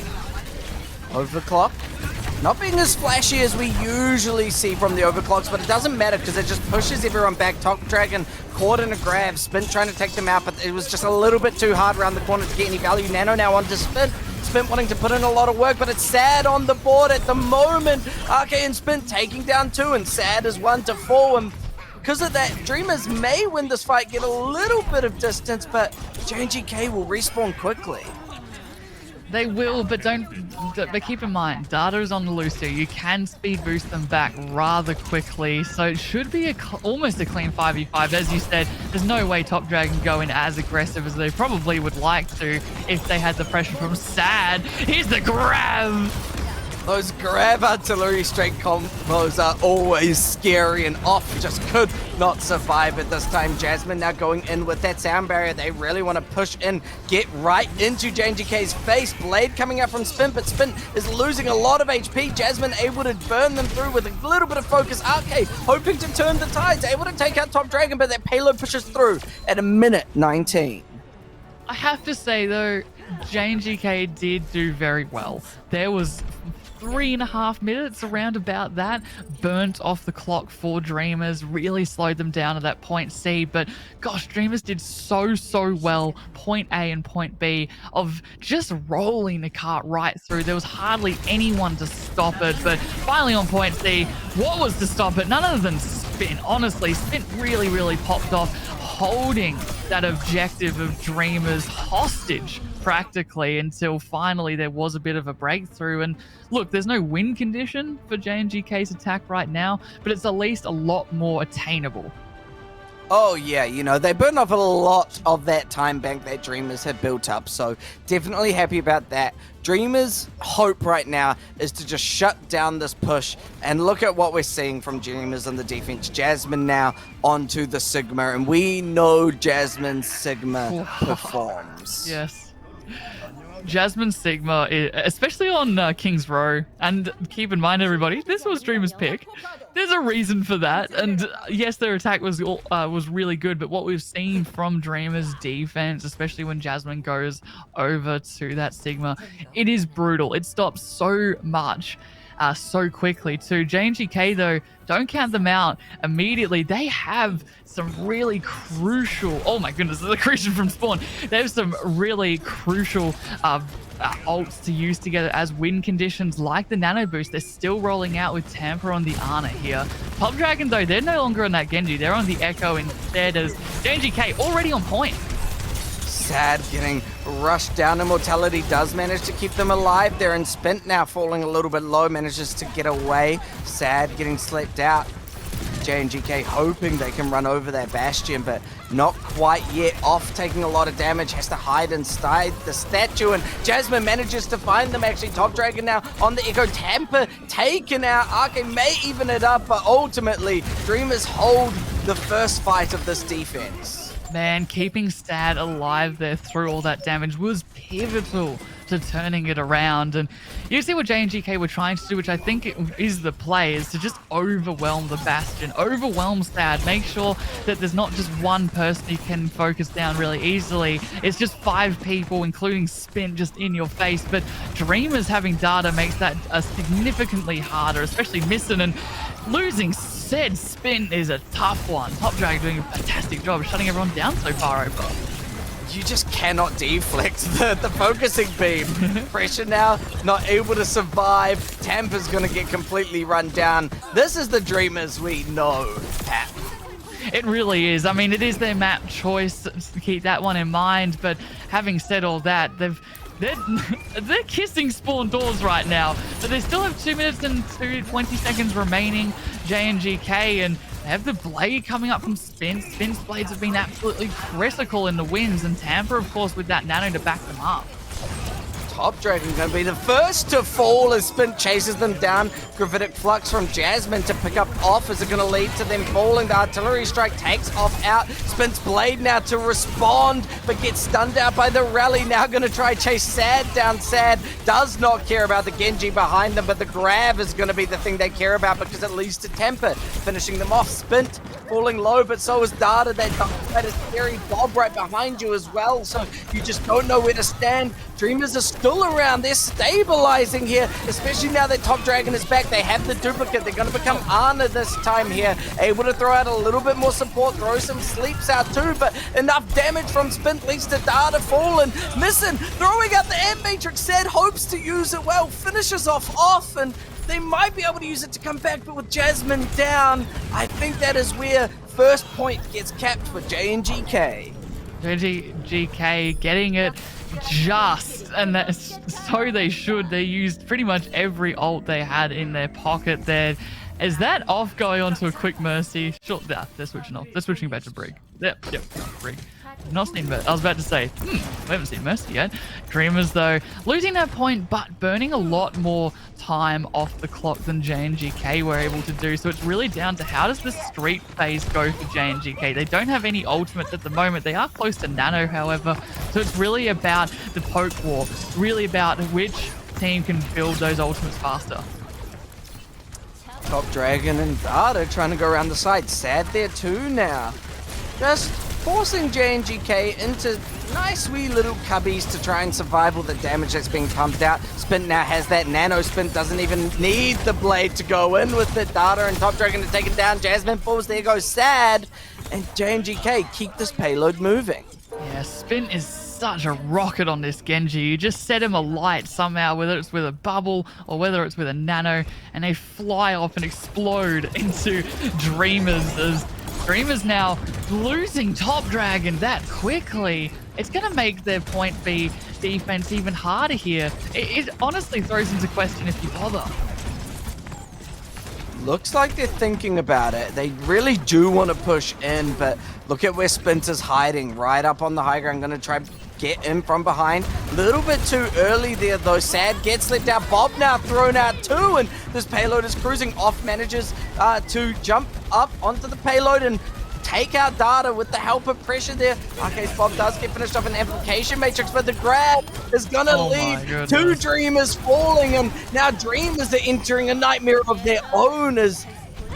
[SPEAKER 1] Overclock. Not being as flashy as we usually see from the overclocks, but it doesn't matter because it just pushes everyone back. Top Dragon caught in a grab. Spin trying to take them out, but it was just a little bit too hard around the corner to get any value. Nano now onto Spin. Spin wanting to put in a lot of work, but it's Sad on the board at the moment. RK and Spin taking down two, and Sad is one to fall. And because of that, Dreamers may win this fight, get a little bit of distance, but JNGK will respawn quickly.
[SPEAKER 2] They will, but keep in mind, data is on the loose here. You can speed boost them back rather quickly, so it should be almost a clean 5v5. As you said, there's no way Top Dragon go in as aggressive as they probably would like to if they had the pressure from Sad. Here's the grab!
[SPEAKER 1] Those grab artillery strike combos are always scary, and Off just could not survive it this time. Jasmine now going in with that sound barrier. They really want to push in, get right into JNGK's face. Blade coming out from Spin, but Spin is losing a lot of HP. Jasmine able to burn them through with a little bit of focus. RK hoping to turn the tides, able to take out Top Dragon, but that payload pushes through at 1:19.
[SPEAKER 2] I have to say, though, JNGK did do very well. There was 3.5 minutes around about that burnt off the clock for Dreamers, really slowed them down at that point C. But gosh, Dreamers did so well point A and point B of just rolling the cart right through. There was hardly anyone to stop it, but finally on point C, what was to stop it? None other than Spin. Honestly, Spin really popped off, holding that objective of Dreamers hostage practically until finally there was a bit of a breakthrough. And look, there's no win condition for JNGK's attack right now, but it's at least a lot more attainable.
[SPEAKER 1] Oh yeah, you know, they burned off a lot of that time bank that Dreamers had built up, so definitely happy about that. Dreamers' hope right now is to just shut down this push, and look at what we're seeing from Dreamers on the defense. Jasmine now onto the Sigma, and we know Jasmine's Sigma performs.
[SPEAKER 2] Yes. Jasmine Sigma, especially on King's Row, and keep in mind, everybody, this was Dreamer's pick. There's a reason for that, and yes, their attack was really good, but what we've seen from Dreamer's defense, especially when Jasmine goes over to that Sigma, it is brutal. It stops so much. So quickly too. JNGK though, don't count them out immediately. They have some really crucial, oh my goodness, the accretion from spawn. They have some really crucial ults to use together as win conditions like the nano boost. They're still rolling out with Tampa on the Ana here. Top Dragon though, they're no longer on that Genji. They're on the Echo instead, as JNGK already on point.
[SPEAKER 1] Sad getting rushed down. Immortality does manage to keep them alive. They're in Spint now, falling a little bit low, manages to get away. Sad getting slept out. JNGK hoping they can run over that Bastion, but not quite yet. Off taking a lot of damage, has to hide inside the statue, and Jasmine manages to find them. Actually, Top Dragon now on the Echo. Tampa taken out. Arcane may even it up, but ultimately, Dreamers hold the first fight of this defense.
[SPEAKER 2] Man, keeping Sad alive there through all that damage was pivotal to turning it around. And you see what JNGK were trying to do, which I think is the play, is to just overwhelm the Bastion, overwhelm Sad, make sure that there's not just one person you can focus down really easily. It's just 5 people, including Spin, just in your face. But Dreamers having data makes that significantly harder, especially missing and losing. Said Spin is a tough one. Top Dragon doing a fantastic job shutting everyone down so far over.
[SPEAKER 1] You just cannot deflect the focusing beam. Pressure now, not able to survive. Tampa's gonna get completely run down. This is the Dreamers we know, Pat.
[SPEAKER 2] It really is. I mean, it is their map choice. Keep that one in mind. But having said all that, they're kissing spawn doors right now. But they still have 2 minutes and 20 seconds remaining. JNGK, and they have the blade coming up from Spin. Spin's blades have been absolutely critical in the wins, and Tampa, of course, with that nano to back them up.
[SPEAKER 1] Top Dragon going to be the first to fall as Spin chases them down. Gravitic Flux from Jasmine to pick up off. Is it going to lead to them falling? The artillery strike takes off out. Spin's blade now to respond, but gets stunned out by the rally. Now going to try chase Sad down. Sad does not care about the Genji behind them, but the grab is going to be the thing they care about, because it leads to Temper finishing them off. Spin falling low, but so is Data. That is scary Bob right behind you as well, so you just don't know where to stand. Dreamers are still around. They're stabilizing here, especially now that Top Dragon is back. They have the duplicate. They're going to become Ana this time here. Able to throw out a little bit more support, throw some sleeps out too, but enough damage from Spin leads to Data falling, missing, throwing out the Amp Matrix. Sad hopes to use it well, finishes off, and they might be able to use it to come back, but with Jasmine down, I think that is where first point gets capped for JNGK.
[SPEAKER 2] JNGK getting it just, and that's so they should. They used pretty much every ult they had in their pocket there. Is that off going on to a quick mercy? Sure, they're switching off. They're switching back to Brig. Yep, Brig. Not seen, but I was about to say, we haven't seen Mercy yet. Dreamers, though, losing that point, but burning a lot more time off the clock than JNGK were able to do. So it's really down to how does the street phase go for JNGK. They don't have any ultimates at the moment. They are close to Nano, however. So it's really about the poke war, really about which team can build those ultimates faster.
[SPEAKER 1] Top Dragon and Data trying to go around the side. Sad there too now. Just forcing JNGK into nice wee little cubbies to try and survive all the damage that's being pumped out. Spin now has that nano. Spin doesn't even need the blade to go in with the Data and Top Dragon to take it down. Jasmine falls, there goes Sad, and JNGK keep this payload moving.
[SPEAKER 2] Yeah, Spin is such a rocket on this Genji. You just set him alight somehow, whether it's with a bubble or whether it's with a nano, and they fly off and explode into Dreamers as Dreamers now losing Top Dragon that quickly. It's going to make their point B defense even harder here. It honestly throws into question if you bother.
[SPEAKER 1] Looks like they're thinking about it. They really do want to push in, but look at where Splinter's hiding, right up on the high ground. Going to try get in from behind. A little bit too early there, though. Sad gets slipped out. Bob now thrown out too, and this payload is cruising off, manages to jump up onto the payload, and take out Data with the help of pressure there. RK's Bob does get finished off an application matrix, but the grab is gonna
[SPEAKER 2] Oh my
[SPEAKER 1] lead
[SPEAKER 2] goodness.
[SPEAKER 1] two Dreamers falling, and now Dreamers are entering a nightmare of their own as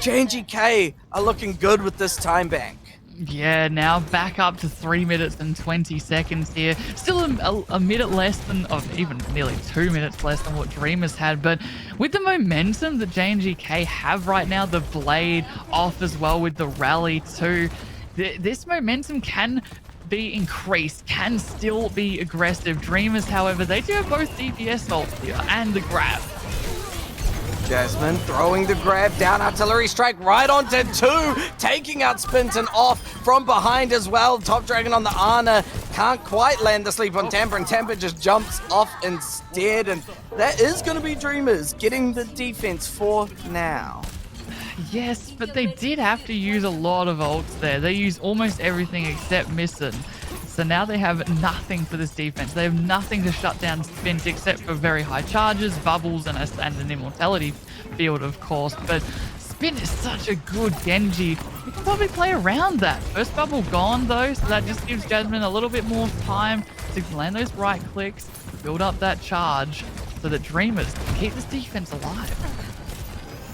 [SPEAKER 1] JNGK are looking good with this time bank.
[SPEAKER 2] Yeah, now back up to 3 minutes and 20 seconds here. Still a minute less than, even nearly 2 minutes less than what Dreamers had. But with the momentum that JNGK have right now, the Blade off as well with the rally too, this momentum can be increased, can still be aggressive. Dreamers, however, they do have both DPS ult and the grab.
[SPEAKER 1] Jasmine throwing the grab down, artillery strike right onto two, taking out Spinton off from behind as well. Top Dragon on the Ana can't quite land the sleep on Tampa, and Tampa just jumps off instead, and that is going to be Dreamers getting the defense for now.
[SPEAKER 2] Yes, but they did have to use a lot of ults there. They used almost everything except Missing. So now they have nothing for this defense. They have nothing to shut down Spint except for very high charges, bubbles, and an immortality field, of course. But Spint is such a good Genji. You can probably play around that. First bubble gone, though, so that just gives Jasmine a little bit more time to land those right clicks, build up that charge, so that Dreamers can keep this defense alive.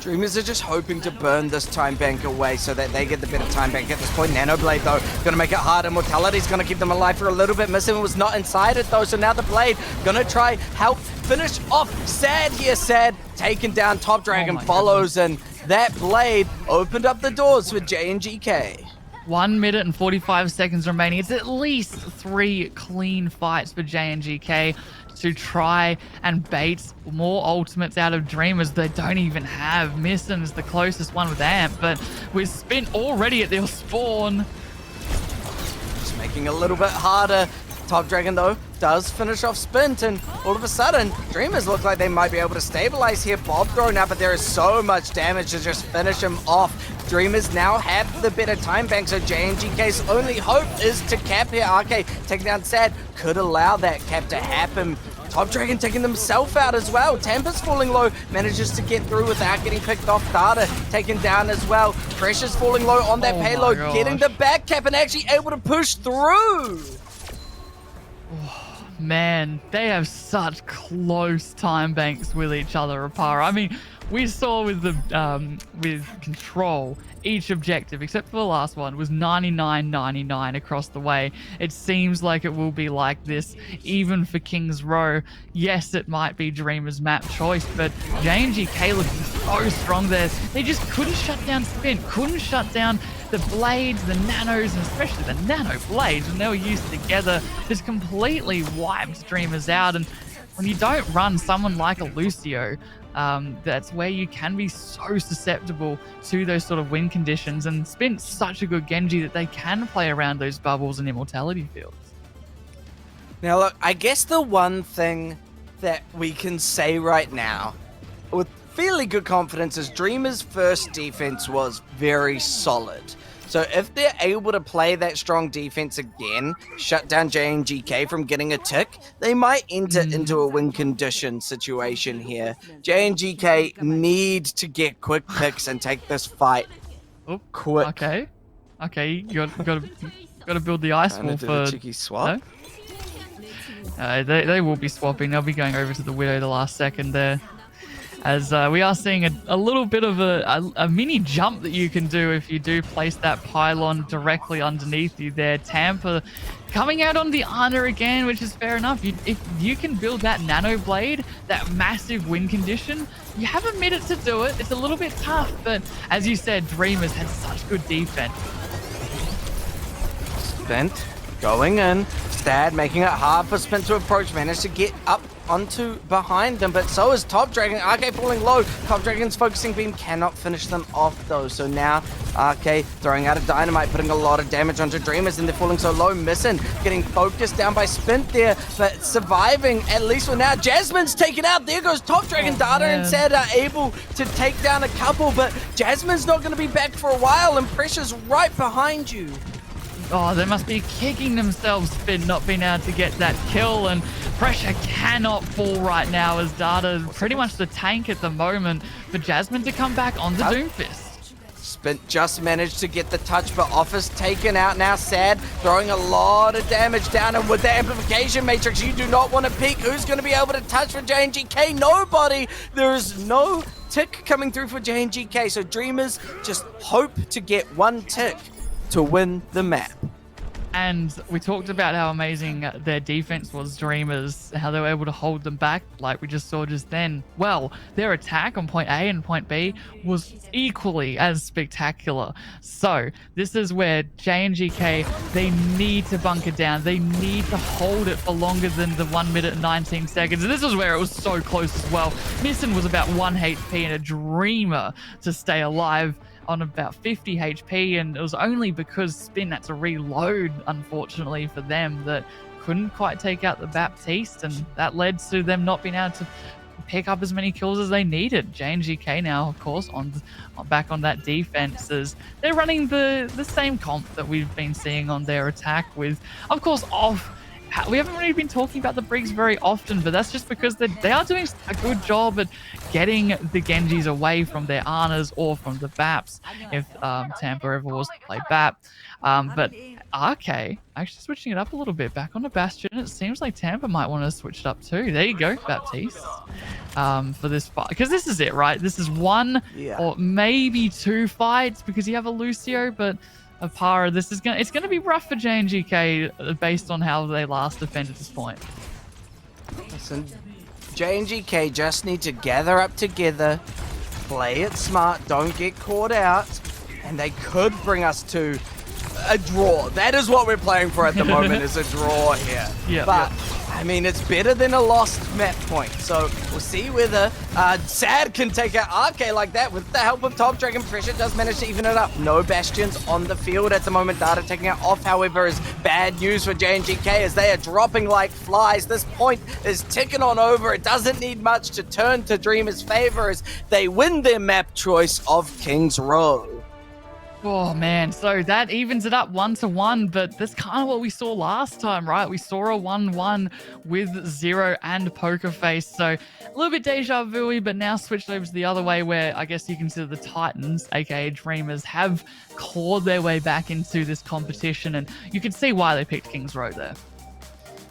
[SPEAKER 1] Dreamers are just hoping to burn this time bank away so that they get the better time bank at this point. Nanoblade, though, gonna make it harder. Mortality's gonna keep them alive for a little bit. Missing was not inside it, though, so now the Blade gonna try help finish off Sad here. Sad taken down. Top Dragon follows, and that Blade opened up the doors for JNGK.
[SPEAKER 2] 1 minute and 45 seconds remaining. It's at least 3 clean fights for JNGK to try and bait more ultimates out of Dreamers they don't even have. Missing is the closest one with Amp, but with Spin already at their spawn.
[SPEAKER 1] Just making it a little bit harder. Top Dragon, though, does finish off Spint, and all of a sudden, Dreamers look like they might be able to stabilize here. Bob thrown out, but there is so much damage to just finish him off. Dreamers now have the better time bank, so JNGK's only hope is to cap here. RK taking down Sad could allow that cap to happen. Top Dragon taking themselves out as well. Tampa's falling low, manages to get through without getting picked off. Data taken down as well. Pressure's falling low on that payload, getting the back cap and actually able to push through.
[SPEAKER 2] Man, they have such close time banks with each other, Apara. I mean, we saw with the with Control, each objective, except for the last one, was 99-99 across the way. It seems like it will be like this, even for King's Row. Yes, it might be Dreamer's map choice, but JNGK looking so strong there. They just couldn't shut down Spin, couldn't shut down the Blades, the Nanos, and especially the Nano Blades, when they were used together, just completely wiped Dreamers out. And when you don't run someone like a Lucio, that's where you can be so susceptible to those sort of win conditions. And Spin's such a good Genji that they can play around those bubbles and immortality fields.
[SPEAKER 1] Now, look, I guess the one thing that we can say right now with fairly good confidence is Dreamers' first defense was very solid. So if they're able to play that strong defense again, shut down JNGK from getting a tick, they might enter into a win condition situation here. JNGK need to get quick picks and take this fight quick.
[SPEAKER 2] Okay, you got to build the ice wall for
[SPEAKER 1] the cheeky swap.
[SPEAKER 2] No? They will be swapping. They'll be going over to the Widow the last second there. As we are seeing a little bit of a mini jump that you can do if you do place that pylon directly underneath you there. Tampa coming out on the Ana again, which is fair enough. If you can build that Nano Blade, that massive win condition, you have a minute to do it. It's a little bit tough, but as you said, Dreamers had such good defense.
[SPEAKER 1] Spent going in. Stad making it hard for Spin to approach. Managed to get up onto behind them, but so is Top Dragon. RK falling low. Top Dragon's focusing beam cannot finish them off though. So now RK throwing out a dynamite, putting a lot of damage onto Dreamers, and they're falling so low. Missing, getting focused down by Spint there, but surviving at least for now. Jasmine's taken out. There goes Top Dragon. Data and Sad are able to take down a couple, but Jasmine's not going to be back for a while, and pressure's right behind you.
[SPEAKER 2] Oh, they must be kicking themselves, Spin, not being able to get that kill, and pressure cannot fall right now as Data is pretty much the tank at the moment for Jasmine to come back on the Doomfist.
[SPEAKER 1] Bint just managed to get the touch, but Office taken out now. Sad, throwing a lot of damage down, and with the amplification matrix, you do not want to peek. Who's going to be able to touch for JNGK? Nobody. There is no tick coming through for JNGK, so Dreamers just hope to get one tick to win the map.
[SPEAKER 2] And we talked about how amazing their defense was, Dreamers, how they were able to hold them back like we just saw just then. Well, their attack on point A and point B was equally as spectacular. So this is where JNGK, they need to bunker down. They need to hold it for longer than the 1 minute and 19 seconds. And this is where it was so close as well. Nissan was about 1 HP and a Dreamer to stay alive on about 50 HP, and it was only because Spin had to reload, unfortunately for them, that couldn't quite take out the Baptiste, and that led to them not being able to pick up as many kills as they needed. JNGK now, of course, back on that defense, as they're running the same comp that we've been seeing on their attack with, of course, we haven't really been talking about the Briggs very often, but that's just because they are doing a good job at getting the Genjis away from their Anas or from the Baps, if Tampa ever was to play Bap. But RK actually switching it up a little bit back on the Bastion. It seems like Tampa might want to switch it up too. There you go, Baptiste, for this fight. Because this is it, right? This is one or maybe 2 fights because you have a Lucio, but Apara, it's gonna be rough for JNGK based on how they last defended this point.
[SPEAKER 1] Listen, JNGK just need to gather up together, play it smart, don't get caught out, and they could bring us to a draw. That is what we're playing for at the moment, is a draw here. But I mean, it's better than a lost map point. So we'll see whether Sad can take out RK like that with the help of Top Dragon. Pressure does manage to even it up. No Bastions on the field at the moment. Data taking it off, however, is bad news for JNGK as they are dropping like flies. This point is ticking on over. It doesn't need much to turn to Dreamers' favor as they win their map choice of King's Row.
[SPEAKER 2] Oh man, so that evens it up 1-1, but that's kind of what we saw last time, right? We saw a 1-1 with Zero and Poker Face, so a little bit deja vu-y, but now switched over to the other way where I guess you consider the Titans, aka Dreamers, have clawed their way back into this competition, and you can see why they picked King's Row there.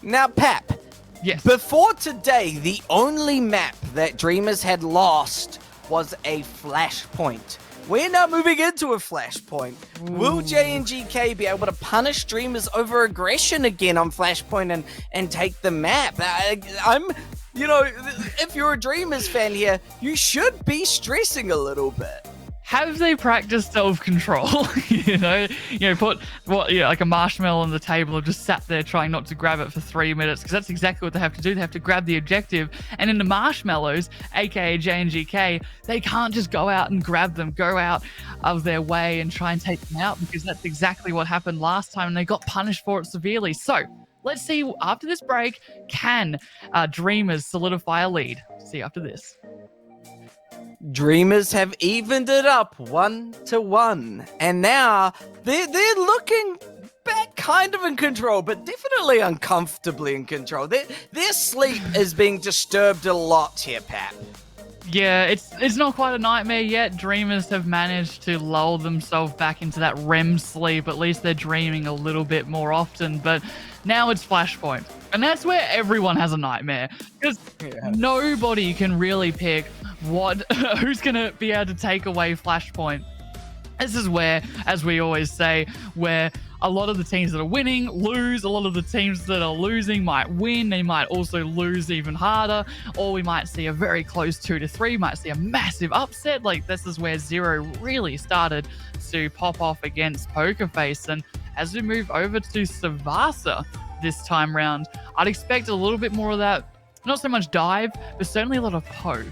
[SPEAKER 1] Now, Pap,
[SPEAKER 2] yes.
[SPEAKER 1] Before today, the only map that Dreamers had lost was a Flashpoint. We're now moving into a Flashpoint. Will JNGK be able to punish Dreamers over aggression again on Flashpoint and take the map? If you're a Dreamers fan here, you should be stressing a little bit.
[SPEAKER 2] Have they practiced self-control? Put like a marshmallow on the table and just sat there trying not to grab it for 3 minutes, because that's exactly what they have to do. They have to grab the objective, and in the marshmallows, aka JNGK, they can't just go out and grab them, go out of their way and try and take them out, because that's exactly what happened last time and they got punished for it severely. So let's see, after this break, can Dreamers solidify a lead? See you after this.
[SPEAKER 1] Dreamers have evened it up 1-1, and now they're looking back kind of in control, but definitely uncomfortably in control. Their sleep is being disturbed a lot here, Pat.
[SPEAKER 2] Yeah, it's not quite a nightmare yet. Dreamers have managed to lull themselves back into that REM sleep. At least they're dreaming a little bit more often, but now it's Flashpoint. And that's where everyone has a nightmare, because nobody can really pick who's going to be able to take away Flashpoint. This is where, as we always say, where a lot of the teams that are winning lose, a lot of the teams that are losing might win, they might also lose even harder, or we might see a very close 2-3, might see a massive upset. Like, this is where Zero really started to pop off against Poker Face. And as we move over to Savasa this time round, I'd expect a little bit more of that, not so much dive, but certainly a lot of poke.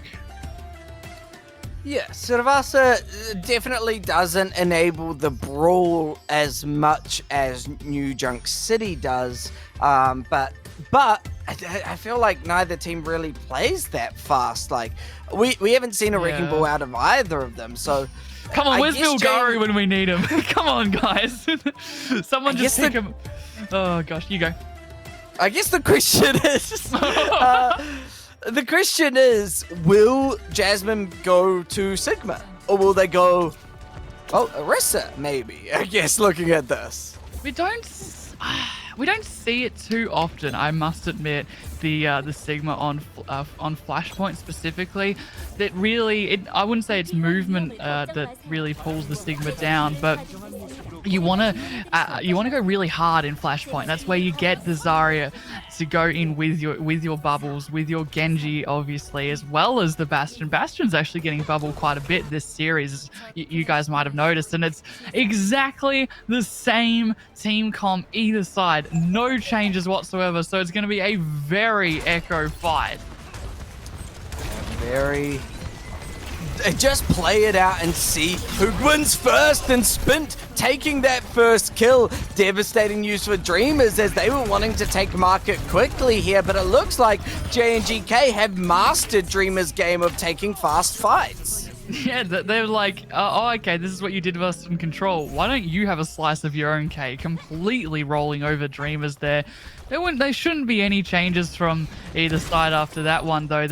[SPEAKER 1] Yeah, Savasa definitely doesn't enable the brawl as much as New Junk City does, but I feel like neither team really plays that fast. Like, we haven't seen a wrecking ball out of either of them, so...
[SPEAKER 2] Come on, where's Bilgaru when we need him? Come on, guys. Someone just pick him. Oh, gosh, you go.
[SPEAKER 1] I guess the question is, will Jasmine go to Sigma? Or will they go Oh, Orisa, maybe. I guess looking at this.
[SPEAKER 2] We don't see it too often, I must admit. The Sigma on Flashpoint specifically, that really, I wouldn't say it's movement that really pulls the Sigma down, but you want to go really hard in Flashpoint. That's where you get the Zarya to go in with your bubbles, with your Genji, obviously, as well as the Bastion. Bastion's actually getting bubbled quite a bit this series, you guys might have noticed, and it's exactly the same team comp either side. No changes whatsoever, so it's going to be a very echo fight.
[SPEAKER 1] Very... Just play it out and see who wins first, and Spint taking that first kill. Devastating news for Dreamers, as they were wanting to take market quickly here, but it looks like JNGK have mastered Dreamers' game of taking fast fights.
[SPEAKER 2] Yeah, they're like, oh, okay, this is what you did with us in Control. Why don't you have a slice of your own cake? Completely rolling over Dreamers there. There shouldn't be any changes from either side after that one, though.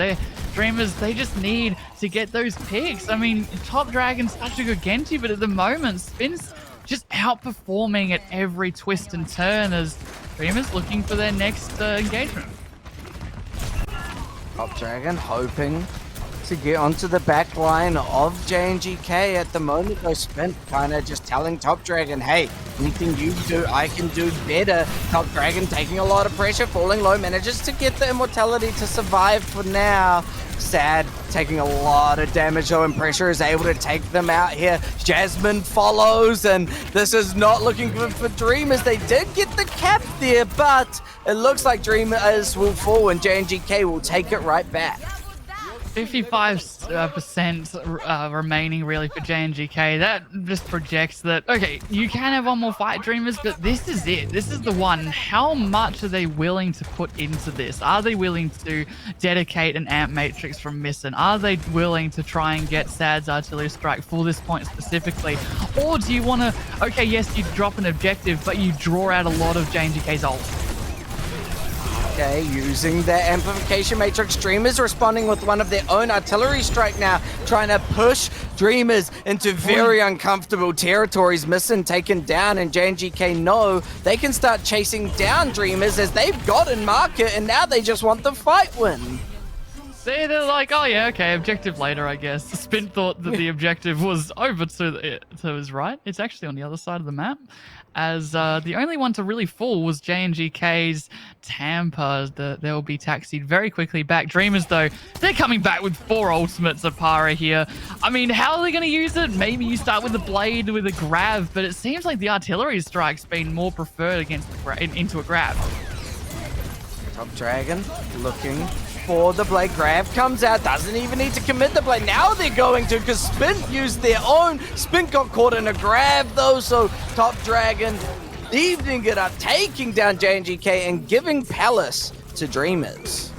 [SPEAKER 2] Dreamers, they just need to get those picks. I mean, Top Dragon's such a good Genji, but at the moment, Spin's just outperforming at every twist and turn as Dreamers looking for their next engagement.
[SPEAKER 1] Top Dragon hoping to get onto the back line of JNGK at the moment, though. Spin kind of just telling Top Dragon, hey, anything you do, I can do better. Top Dragon taking a lot of pressure, falling low, manages to get the immortality to survive for now. Sad, taking a lot of damage though, and pressure is able to take them out here. Jasmine follows, and this is not looking good for Dreamers. They did get the cap there, but it looks like Dreamers will fall and JNGK will take it right back.
[SPEAKER 2] 55% remaining really for JNGK. That just projects that, okay, you can have one more fight, Dreamers, but this is it. This is the one. How much are they willing to put into this? Are they willing to dedicate an amp matrix from Missing? Are they willing to try and get Sad's artillery strike for this point specifically? Or do you want to, okay, yes, you drop an objective, but you draw out a lot of JNGK's ult?
[SPEAKER 1] Okay, using the amplification matrix, Dreamers responding with one of their own artillery strike now, trying to push Dreamers into very uncomfortable territories. Missing taken down, and JNGK know they can start chasing down Dreamers as they've gotten market, and now they just want the fight win.
[SPEAKER 2] They're like, oh yeah, okay, objective later, I guess. Spin thought that the objective was over to his right. It's actually on the other side of the map, as the only one to really fall was JNGK's Tampa. They'll be taxied very quickly back. Dreamers, though, they're coming back with 4 ultimates of Para here. I mean, how are they going to use it? Maybe you start with the blade, with a grab, but it seems like the artillery strike's been more preferred against into a grab.
[SPEAKER 1] Top Dragon looking for the blade. Grab comes out, doesn't even need to commit the blade. Now they're going to, because Spin used their own. Spin got caught in a grab though, so Top Dragon evening it up, taking down JNGK and giving Palace to Dreamers.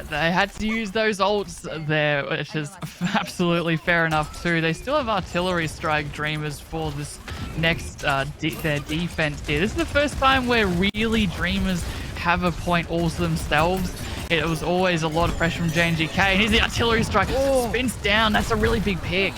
[SPEAKER 2] They had to use those ults there, which is absolutely fair enough too. They still have artillery strike, Dreamers, for this next their defense here. This is the first time where really Dreamers have a point all to themselves. It was always a lot of pressure from JNGK. And here's the artillery strike. Spins down. That's a really big pick.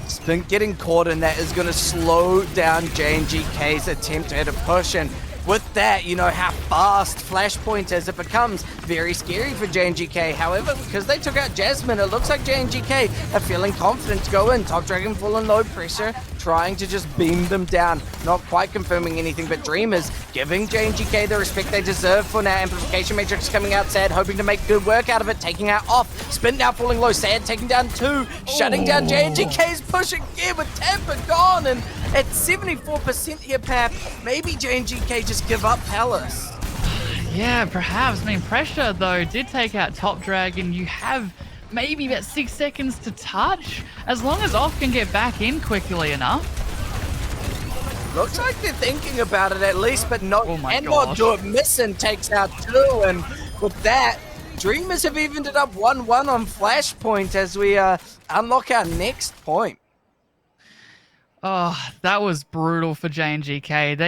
[SPEAKER 1] Spin getting caught in that is going to slow down JNGK's attempt at a push. And with that, you know how fast Flashpoint is. It becomes very scary for JNGK. However, because they took out Jasmine, it looks like JNGK are feeling confident to go in. Top Dragon full and low pressure, trying to just beam them down. Not quite confirming anything, but Dreamers giving JNGK the respect they deserve for now. Amplification Matrix coming out, Sad hoping to make good work out of it, taking out off. Spin now falling low, Sad taking down 2, shutting down JNGK's push again with Tampa gone, and at 74% here, Pap, maybe JNGK just give up Palace.
[SPEAKER 2] Yeah, perhaps. I mean, pressure, though, did take out Top Dragon. You have maybe about 6 seconds to touch, as long as Off can get back in quickly enough.
[SPEAKER 1] Looks like they're thinking about it at least, but not,
[SPEAKER 2] and
[SPEAKER 1] not do it. Missing takes out 2, and with that, Dreamers have evened it up 1-1 on Flashpoint as we unlock our next point.
[SPEAKER 2] Oh, that was brutal for JNGK.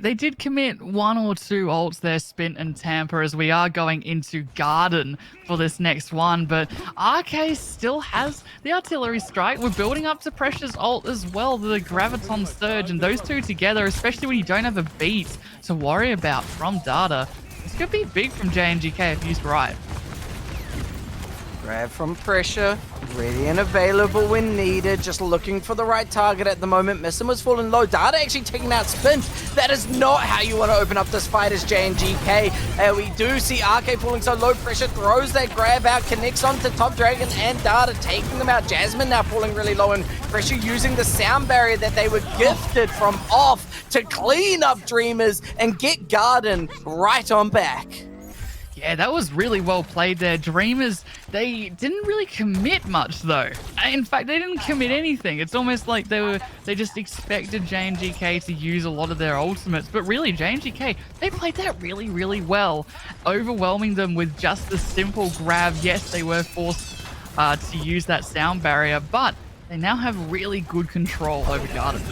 [SPEAKER 2] They did commit one or two ults there, Spint and Tampa, as we are going into Garden for this next one. But RK still has the artillery strike. We're building up to Pressure's ult as well, the Graviton Surge, and those two together, especially when you don't have a beat to worry about from Data. This could be big from JNGK if used right.
[SPEAKER 1] Grab from Pressure, ready and available when needed, just looking for the right target at the moment. Missin was falling low, Data actually taking out Spin. That is not how you want to open up this fight as JNGK. We do see RK falling so low, Pressure throws that grab out, connects onto Top Dragon and Data, taking them out. Jasmine now falling really low, and Pressure using the sound barrier that they were gifted from off to clean up Dreamers and get Garden right on back.
[SPEAKER 2] Yeah, that was really well played there. Dreamers, they didn't really commit much though. In fact, they didn't commit anything. It's almost like they just expected JNGK to use a lot of their ultimates, but really JNGK, they played that really, really well, overwhelming them with just the simple grab. Yes, they were forced to use that sound barrier, but they now have really good control over Garden.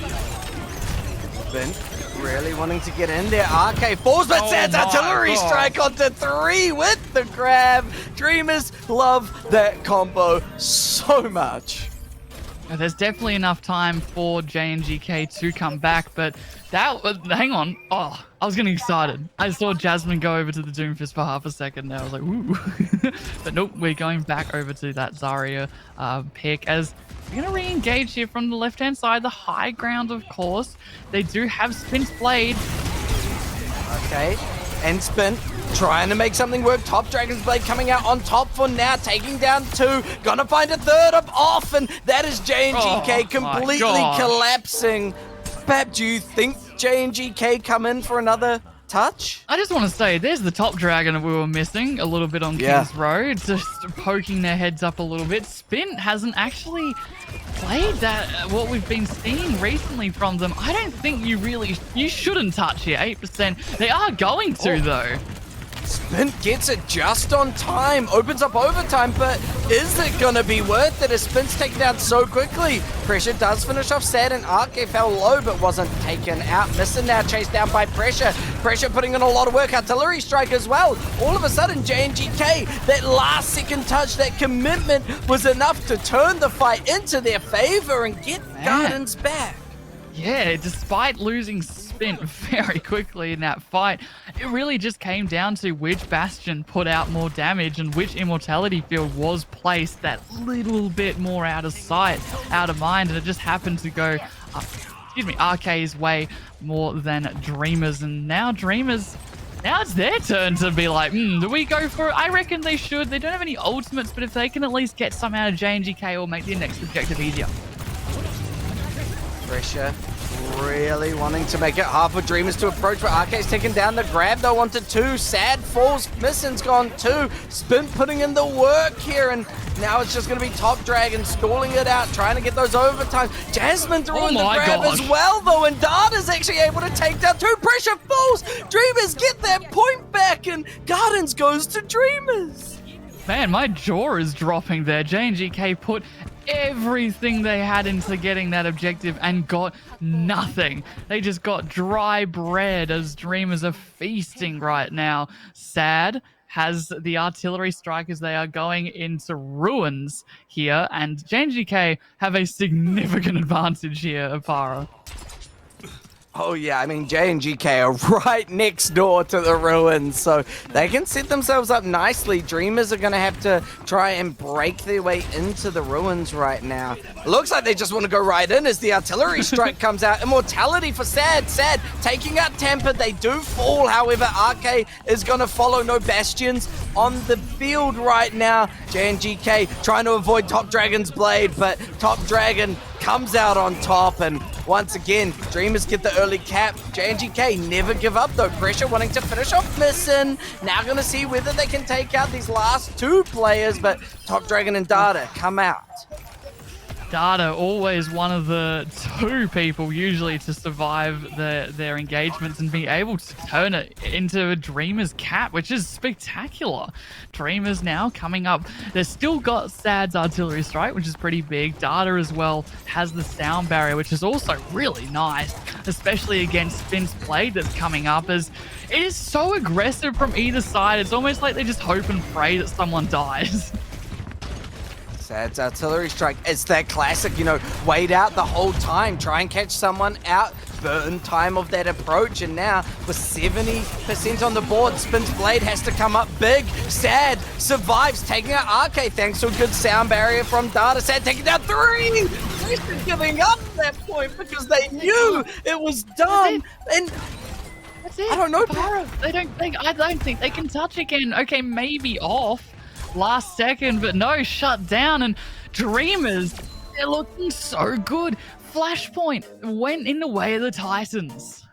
[SPEAKER 1] Really wanting to get in there. RK falls, but Sad's artillery strike onto 3 with the grab. Dreamers love that combo so much.
[SPEAKER 2] There's definitely enough time for JNGK to come back, but that was, hang on. Oh, I was getting excited. I saw Jasmine go over to the Doomfist for half a second there. I was like, ooh. But nope, we're going back over to that Zarya pick as we're going to re-engage here from the left-hand side, the high ground, of course. They do have Spin's Blade.
[SPEAKER 1] Okay, and Spin trying to make something work. Top Dragon's Blade coming out on top for now, taking down 2. Gonna find a 3rd up off, and that is JNGK completely collapsing. Pap, do you think JNGK come in for another touch?
[SPEAKER 2] I just want to say, there's the Top Dragon we were missing a little bit on King's Road, just poking their heads up a little bit. Spin hasn't actually played that, what we've been seeing recently from them. I don't think you shouldn't touch here, 8%. They are going to though.
[SPEAKER 1] Spin gets it just on time, opens up overtime, but is it gonna be worth it as Spin's taken down so quickly? Pressure does finish off Sad, and RK fell low but wasn't taken out. Missin now chased down by Pressure. Pressure putting in a lot of work, artillery strike as well. All of a sudden JNGK, that last second touch, that commitment was enough to turn the fight into their favor and get Gardens back. Yeah,
[SPEAKER 2] despite losing Spin very quickly in that fight, it really just came down to which Bastion put out more damage and which Immortality Field was placed that little bit more out of sight, out of mind, and it just happened to go, RK's way more than Dreamers. And now Dreamers, now it's their turn to be like, do we go for it? I reckon they should. They don't have any ultimates, but if they can at least get some out of JNGK, it'll make their next objective easier.
[SPEAKER 1] Pressure really wanting to make it hard for Dreamers to approach, but RK's taken down the grab though onto 2. Sad falls, Missin's gone 2. Spin putting in the work here, and now it's just going to be Top Dragon stalling it out, trying to get those overtime. Jasmine throwing the grab as well though, and Data's actually able to take down 2. Pressure falls, Dreamers get that point back, and Gardens goes to Dreamers.
[SPEAKER 2] Man, my jaw is dropping there. JNGK put everything they had into getting that objective and got nothing. They just got dry bread as Dreamers are feasting right now. Sad has the artillery strike as they are going into ruins here, and JNGK have a significant advantage here, Apara.
[SPEAKER 1] Oh yeah, I mean JNGK are right next door to the ruins, so they can set themselves up nicely. Dreamers are gonna have to try and break their way into the ruins right now. Looks like they just want to go right in as the artillery strike comes out. Immortality for Sad. Sad taking out Tampa. They do fall, however, RK is gonna follow. No Bastions on the field right now. JNGK trying to avoid Top Dragon's blade, but Top Dragon comes out on top, and once again, Dreamers get the early cap. JNGK never give up though. Pressure wanting to finish off Missin. Now gonna see whether they can take out these last 2 players, but Top Dragon and Data come out.
[SPEAKER 2] Data always one of the two people usually to survive their engagements and be able to turn it into a Dreamer's cap, which is spectacular. Dreamers now coming up. They've still got Sad's artillery strike, which is pretty big. Data as well has the sound barrier, which is also really nice, especially against Spin's Blade that's coming up, as it is so aggressive from either side. It's almost like they just hope and pray that someone dies.
[SPEAKER 1] Sad's artillery strike. It's that classic, wait out the whole time, try and catch someone out, burn time of that approach, and now with 70% on the board, Spin's Blade has to come up big. Sad survives, taking out RK thanks to a good sound barrier from Data. Sad taking down 3! They're giving up at that point because they knew it was done. And
[SPEAKER 2] that's it.
[SPEAKER 1] I don't know.
[SPEAKER 2] I don't think they can touch again. Okay, maybe off last second, but no, shut down. And Dreamers, they're looking so good. Flashpoint went in the way of the Titans.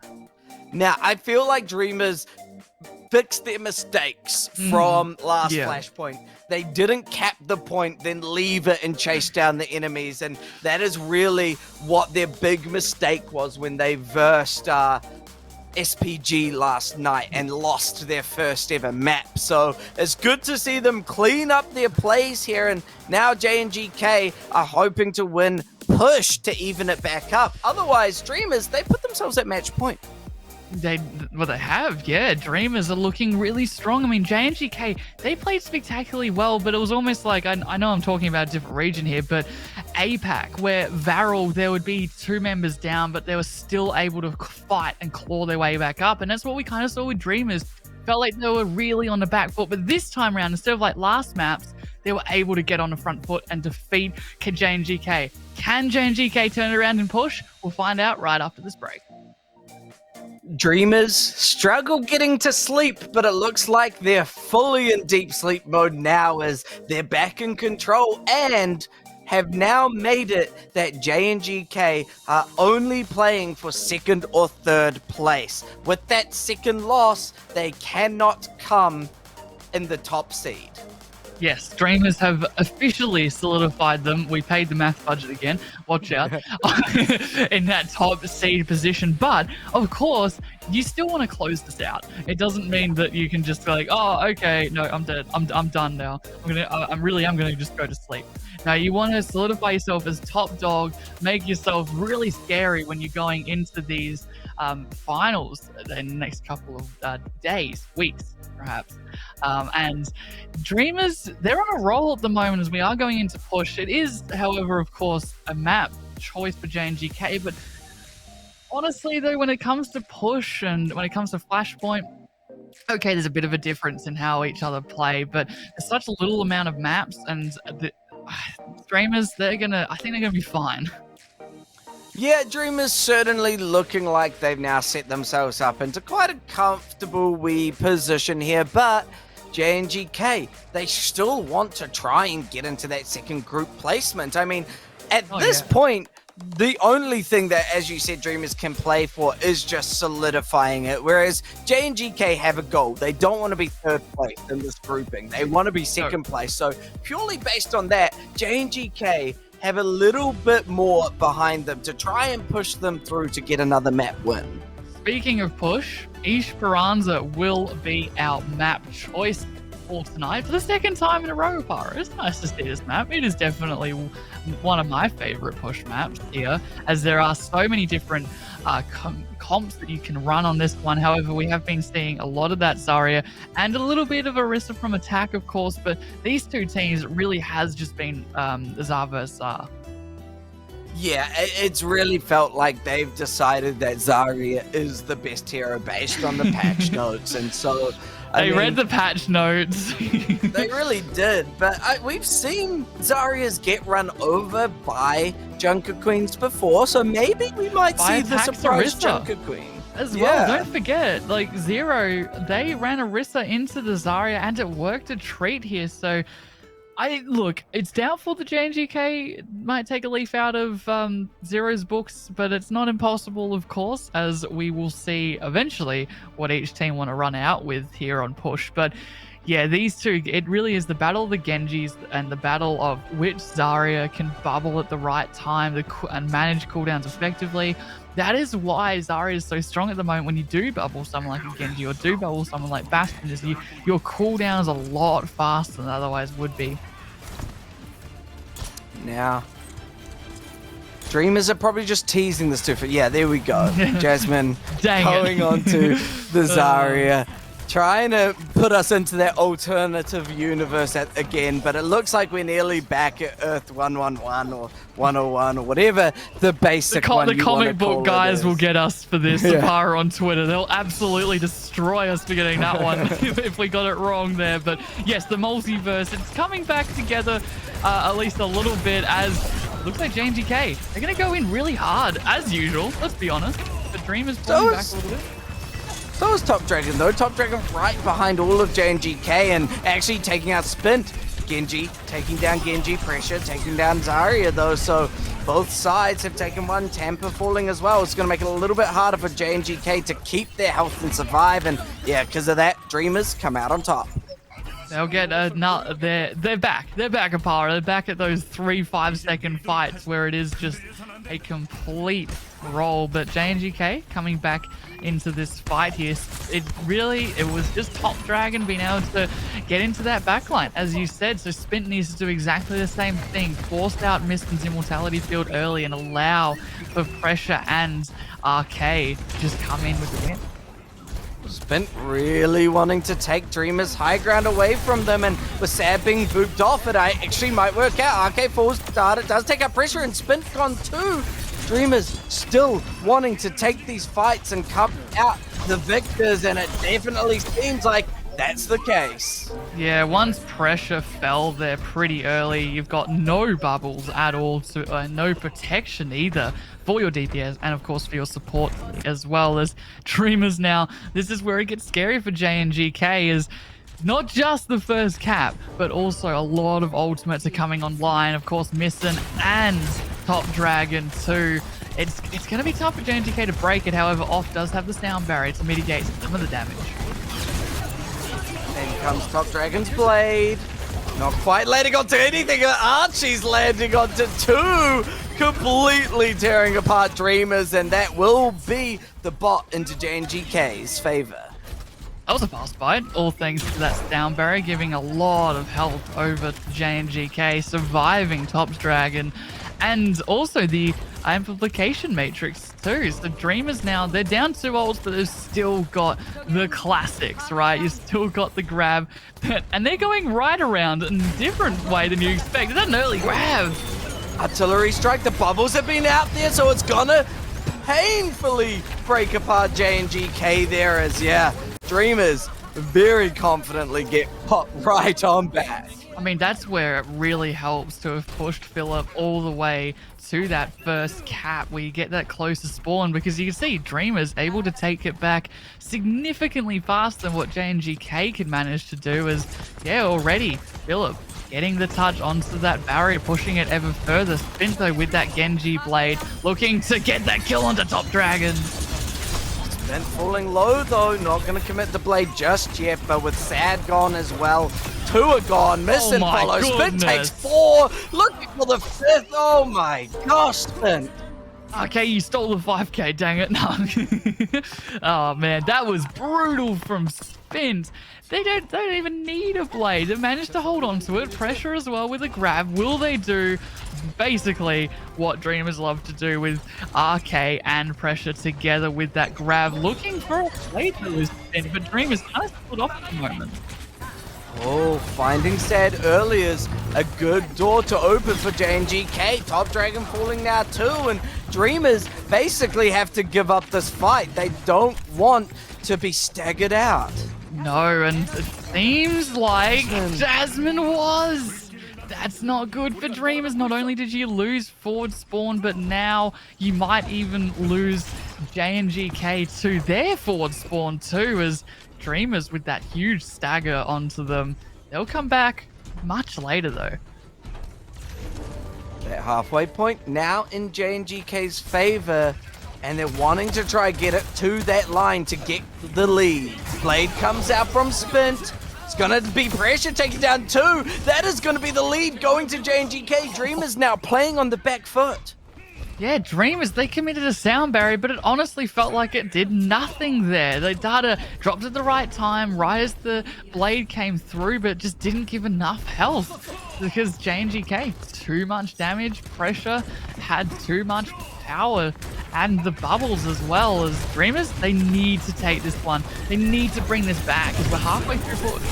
[SPEAKER 1] Now, I feel like Dreamers fixed their mistakes from last Flashpoint. They didn't cap the point, then leave it and chase down the enemies. And that is really what their big mistake was when they versed SPG last night and lost their first ever map. So it's good to see them clean up their plays here, and now JNGK are hoping to win push to even it back up. Otherwise, Dreamers, they put themselves at match point.
[SPEAKER 2] They have, yeah. Dreamers are looking really strong. I mean, JNGK, they played spectacularly well, but it was almost like, I know I'm talking about a different region here, but APAC, where Varel, there would be 2 members down, but they were still able to fight and claw their way back up. And that's what we kind of saw with Dreamers. Felt like they were really on the back foot, but this time around, instead of like last maps, they were able to get on the front foot and defeat JNGK. Can JNGK turn it around and push? We'll find out right after this break.
[SPEAKER 1] Dreamers struggle getting to sleep, but it looks like they're fully in deep sleep mode now as they're back in control and have now made it that JNGK are only playing for 2nd or 3rd place. With that 2nd loss, they cannot come in the top seed.
[SPEAKER 2] Yes, Dreamers have officially solidified them. We paid the math budget again. Watch out. In that top seed position. But, of course, you still want to close this out. It doesn't mean that you can just be like, oh, okay, no, I'm dead. I'm done now. I'm gonna just go to sleep. Now, you want to solidify yourself as top dog, make yourself really scary when you're going into these finals in the next couple of days, weeks, perhaps. And Dreamers, they're on a roll at the moment as we are going into push. It is, however, of course, a map choice for JNGK, but honestly, though, when it comes to push and when it comes to Flashpoint, okay, there's a bit of a difference in how each other play, but there's such a little amount of maps, and the Dreamers, I think they're gonna be fine.
[SPEAKER 1] Yeah, Dreamers certainly looking like they've now set themselves up into quite a comfortable wee position here, but JNGK, they still want to try and get into that 2nd group placement. I mean, at this point, the only thing that, as you said, Dreamers can play for is just solidifying it, whereas JNGK have a goal. They don't want to be 3rd place in this grouping. They want to be 2nd place. So purely based on that, JNGK have a little bit more behind them to try and push them through to get another map win.
[SPEAKER 2] Speaking of push, Esperanza will be our map choice for tonight for the 2nd time in a row, Para. It's nice to see this map. It is definitely one of my favorite push maps here, as there are so many different comps that you can run on this one. However, we have been seeing a lot of that Zarya and a little bit of Orisa from attack, of course, but these two teams really has just been Zar versus Zar.
[SPEAKER 1] Yeah, it's really felt like they've decided that Zarya is the best hero based on the patch notes, and so
[SPEAKER 2] I read the patch notes.
[SPEAKER 1] They really did, but we've seen Zaryas get run over by Junker Queens before, so maybe we might see the surprise Junker Queen.
[SPEAKER 2] As well, don't forget, like Zero, they ran Orisa into the Zarya and it worked a treat here, so look, it's doubtful that JNGK might take a leaf out of Zero's books, but it's not impossible, of course, as we will see eventually what each team want to run out with here on push. But Yeah, these two, it really is the battle of the Genjis and the battle of which Zarya can bubble at the right time and manage cooldowns effectively. That is why Zarya is so strong at the moment. When you do bubble someone like a Genji or do bubble someone like Bastion, is your cooldown is a lot faster than otherwise would be.
[SPEAKER 1] Now, Dreamers are probably just teasing this too. Yeah, there we go. Jasmine going on to the Zarya. Trying to put us into that alternative universe again, but it looks like we're nearly back at Earth 111 or 101 or whatever the basic one
[SPEAKER 2] The comic book guys will get us for this. Sapara on Twitter, they'll absolutely destroy us for getting that one if we got it wrong there. But yes, the multiverse, it's coming back together at least a little bit, as it looks like JNGK, they're going to go in really hard as usual, let's be honest. But Dreamers pulling back a little bit.
[SPEAKER 1] So is Top Dragon though. Top Dragon right behind all of JNGK and actually taking out Spint. Genji taking down Genji, Pressure taking down Zarya though, so both sides have taken one. Tampa falling as well. It's going to make it a little bit harder for JNGK to keep their health and survive, and yeah, because of that, Dreamers come out on top.
[SPEAKER 2] They'll get they're back. They're back, Apara. They're back at those 3 5-second fights where it is just a complete roll. But JNGK coming back into this fight here, it was just Top Dragon being able to get into that backline, as you said. So Spint needs to do exactly the same thing, force out Mistin's Immortality Field early and allow for Pressure and RK just come in with the win.
[SPEAKER 1] Spint really wanting to take Dreamers high ground away from them, and with Sad being booped off, it actually might work out. RK falls start, it does take out Pressure, and Spint gone too. Dreamers still wanting to take these fights and come out the victors, and it definitely seems like that's the case.
[SPEAKER 2] Yeah, once Pressure fell there pretty early, you've got no bubbles at all, no protection either for your DPS, and of course for your support as well. As Dreamers now, this is where it gets scary for JNGK, is not just the first cap, but also a lot of ultimates are coming online. Of course, Mistin and Top Dragon too. It's going to be tough for JNGK to break it. However, Off does have the sound barrier to mitigate some of the damage.
[SPEAKER 1] In comes Top Dragon's Blade. Not quite landing onto anything. Archie's landing onto two. Completely tearing apart Dreamers, and that will be the bot into JNGK's favor.
[SPEAKER 2] That was a fast fight, all thanks to that sound barrier, giving a lot of health over to JNGK, surviving Top Dragon, and also the amplification matrix too. So Dreamers now, they're down 2 ults, but they've still got the classics, right? You've still got the grab, and they're going right around in a different way than you expect. Is that an early grab?
[SPEAKER 1] Artillery strike, the bubbles have been out there, so it's gonna painfully break apart JNGK there, as yeah, Dreamers very confidently get popped right on back.
[SPEAKER 2] I mean, that's where it really helps to have pushed Philip all the way to that first cap where you get that closer spawn, because you can see Dreamers able to take it back significantly faster than what JNGK could manage to do, as yeah, already Philip getting the touch onto that barrier, pushing it ever further. Spinto with that Genji blade, looking to get that kill onto Top Dragon.
[SPEAKER 1] Spint falling low though, not going to commit the blade just yet, but with Sad gone as well, 2 are gone. Mistin follows, Spint takes 4, looking for the 5th. Oh my gosh, Spint.
[SPEAKER 2] Okay, you stole the 5k, dang it. No. Oh man, that was brutal from Spint. They don't even need a blade. They managed to hold on to it. Pressure as well with a grab. Will they do basically what Dreamers love to do with RK and Pressure together with that grab, looking for a blade that was Spint, but Dreamers kind of split off at the moment.
[SPEAKER 1] Oh, finding Sad early is a good door to open for JNGK. Top Dragon falling now too, and Dreamers basically have to give up this fight. They don't want to be staggered out.
[SPEAKER 2] No, and it seems like Jasmine was. That's not good for Dreamers. Not only did you lose forward spawn, but now you might even lose JNGK to their forward spawn too, as Dreamers with that huge stagger onto them. They'll come back much later though.
[SPEAKER 1] That halfway point now in JNGK's favor, and they're wanting to try get it to that line to get the lead. Blade comes out from Spint. It's gonna be Pressure taking down 2. That is gonna be the lead going to JNGK. Dreamers now playing on the back foot.
[SPEAKER 2] Yeah, Dreamers, they committed a sound barrier, but it honestly felt like it did nothing there. The data dropped at the right time, right as the blade came through, but just didn't give enough health because JNGK, too much damage, Pressure had too much power, and the bubbles as well. As Dreamers, they need to take this one. They need to bring this back because we're halfway through push.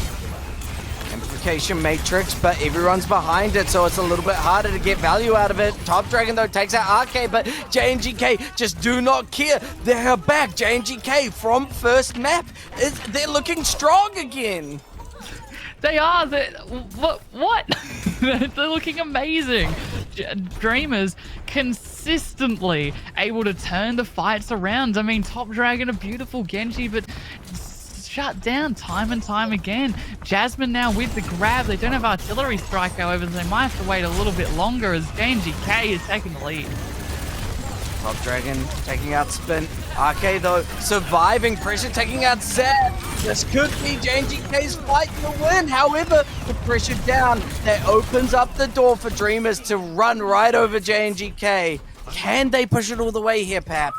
[SPEAKER 1] Amplification matrix, but everyone's behind it, so it's a little bit harder to get value out of it. Top Dragon, though, takes out Arcade, but JNGK just do not care. They're back. JNGK from first map. They're looking strong again.
[SPEAKER 2] They are. What? They're looking amazing. Dreamers consistently able to turn the fights around. I mean, Top Dragon, a beautiful Genji, but shut down time and time again. Jasmine now with the grab. They don't have artillery strike, however, so they might have to wait a little bit longer as JNGK is taking the lead.
[SPEAKER 1] Top Dragon taking out Spin. Arcade, though, surviving. Pressure taking out Zed. This could be JNGK's fight to win. However, with Pressure down, that opens up the door for Dreamers to run right over JNGK. Can they push it all the way here, Pap?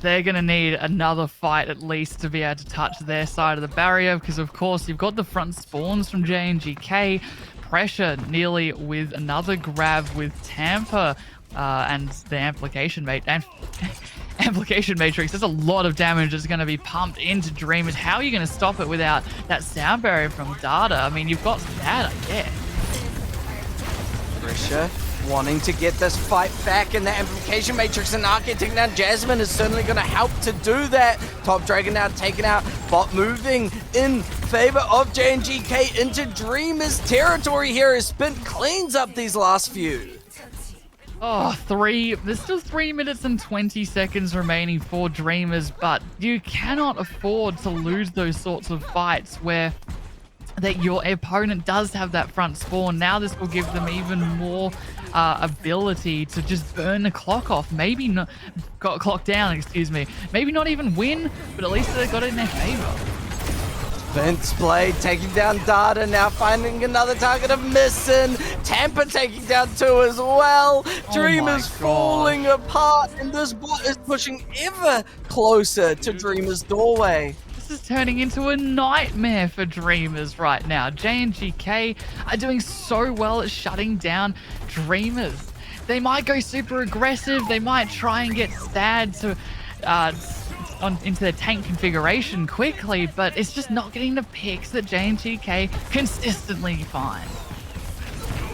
[SPEAKER 2] They're going to need another fight at least to be able to touch their side of the barrier because, of course, you've got the front spawns from JNGK. Pressure nearly with another grab with Tampa and the amplification matrix. There's a lot of damage that's going to be pumped into Dreamers. How are you going to stop it without that sound barrier from Data? I mean, you've got that, I guess.
[SPEAKER 1] Pressure wanting to get this fight back in the amplification matrix, and Arcade taking down Jasmine is certainly going to help to do that. Top Dragon now taken out, bot moving in favor of JNGK into Dreamers territory here as Spin cleans up these last few.
[SPEAKER 2] There's still 3 minutes and 20 seconds remaining for Dreamers, but you cannot afford to lose those sorts of fights where that your opponent does have that front spawn. Now this will give them even more ability to just burn the clock off. Maybe not got clock down, excuse me. Maybe not even win, but at least they got it in their favor.
[SPEAKER 1] Vince Blade taking down Data, now finding another target of missing. Tampa taking down 2 as well. Dreamers falling apart, and this bot is pushing ever closer to Dreamers' doorway.
[SPEAKER 2] This is turning into a nightmare for Dreamers right now. JNGK are doing so well at shutting down Dreamers. They might go super aggressive. They might try and get Sad to into their tank configuration quickly, but it's just not getting the picks that JNGK consistently find.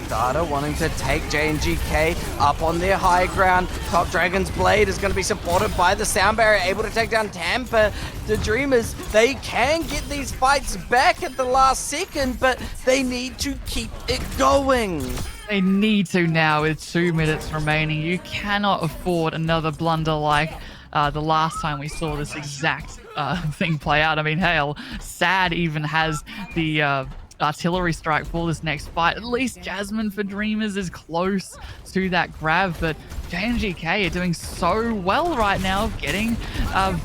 [SPEAKER 1] Data wanting to take JNGK up on their high ground. Top Dragon's Blade is going to be supported by the sound barrier, able to take down Tampa. The Dreamers, they can get these fights back at the last second, but they need to keep it going.
[SPEAKER 2] They need to now with 2 minutes remaining. You cannot afford another blunder like the last time we saw this exact thing play out. I mean, hell, Sad even has the artillery strike for this next fight. At least Jasmine for Dreamers is close to that grab, but JNGK are doing so well right now of getting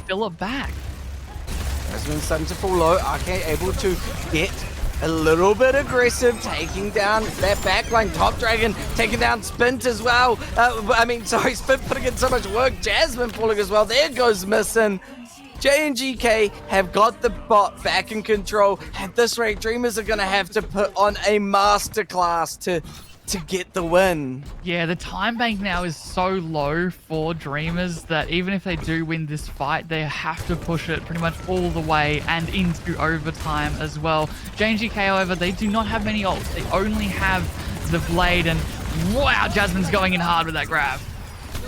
[SPEAKER 2] Philip back.
[SPEAKER 1] Jasmine starting to fall low. Arcade able to get a little bit aggressive, taking down that backline. Top Dragon taking down Spint as well. Spint putting in so much work. Jasmine falling as well. There goes missing. JNGK have got the bot back in control. At this rate, Dreamers are going to have to put on a masterclass to get the win.
[SPEAKER 2] Yeah, the time bank now is so low for Dreamers that even if they do win this fight, they have to push it pretty much all the way and into overtime as well. JNGK, however, they do not have many ults. They only have the Blade, and wow, Jasmine's going in hard with that grab.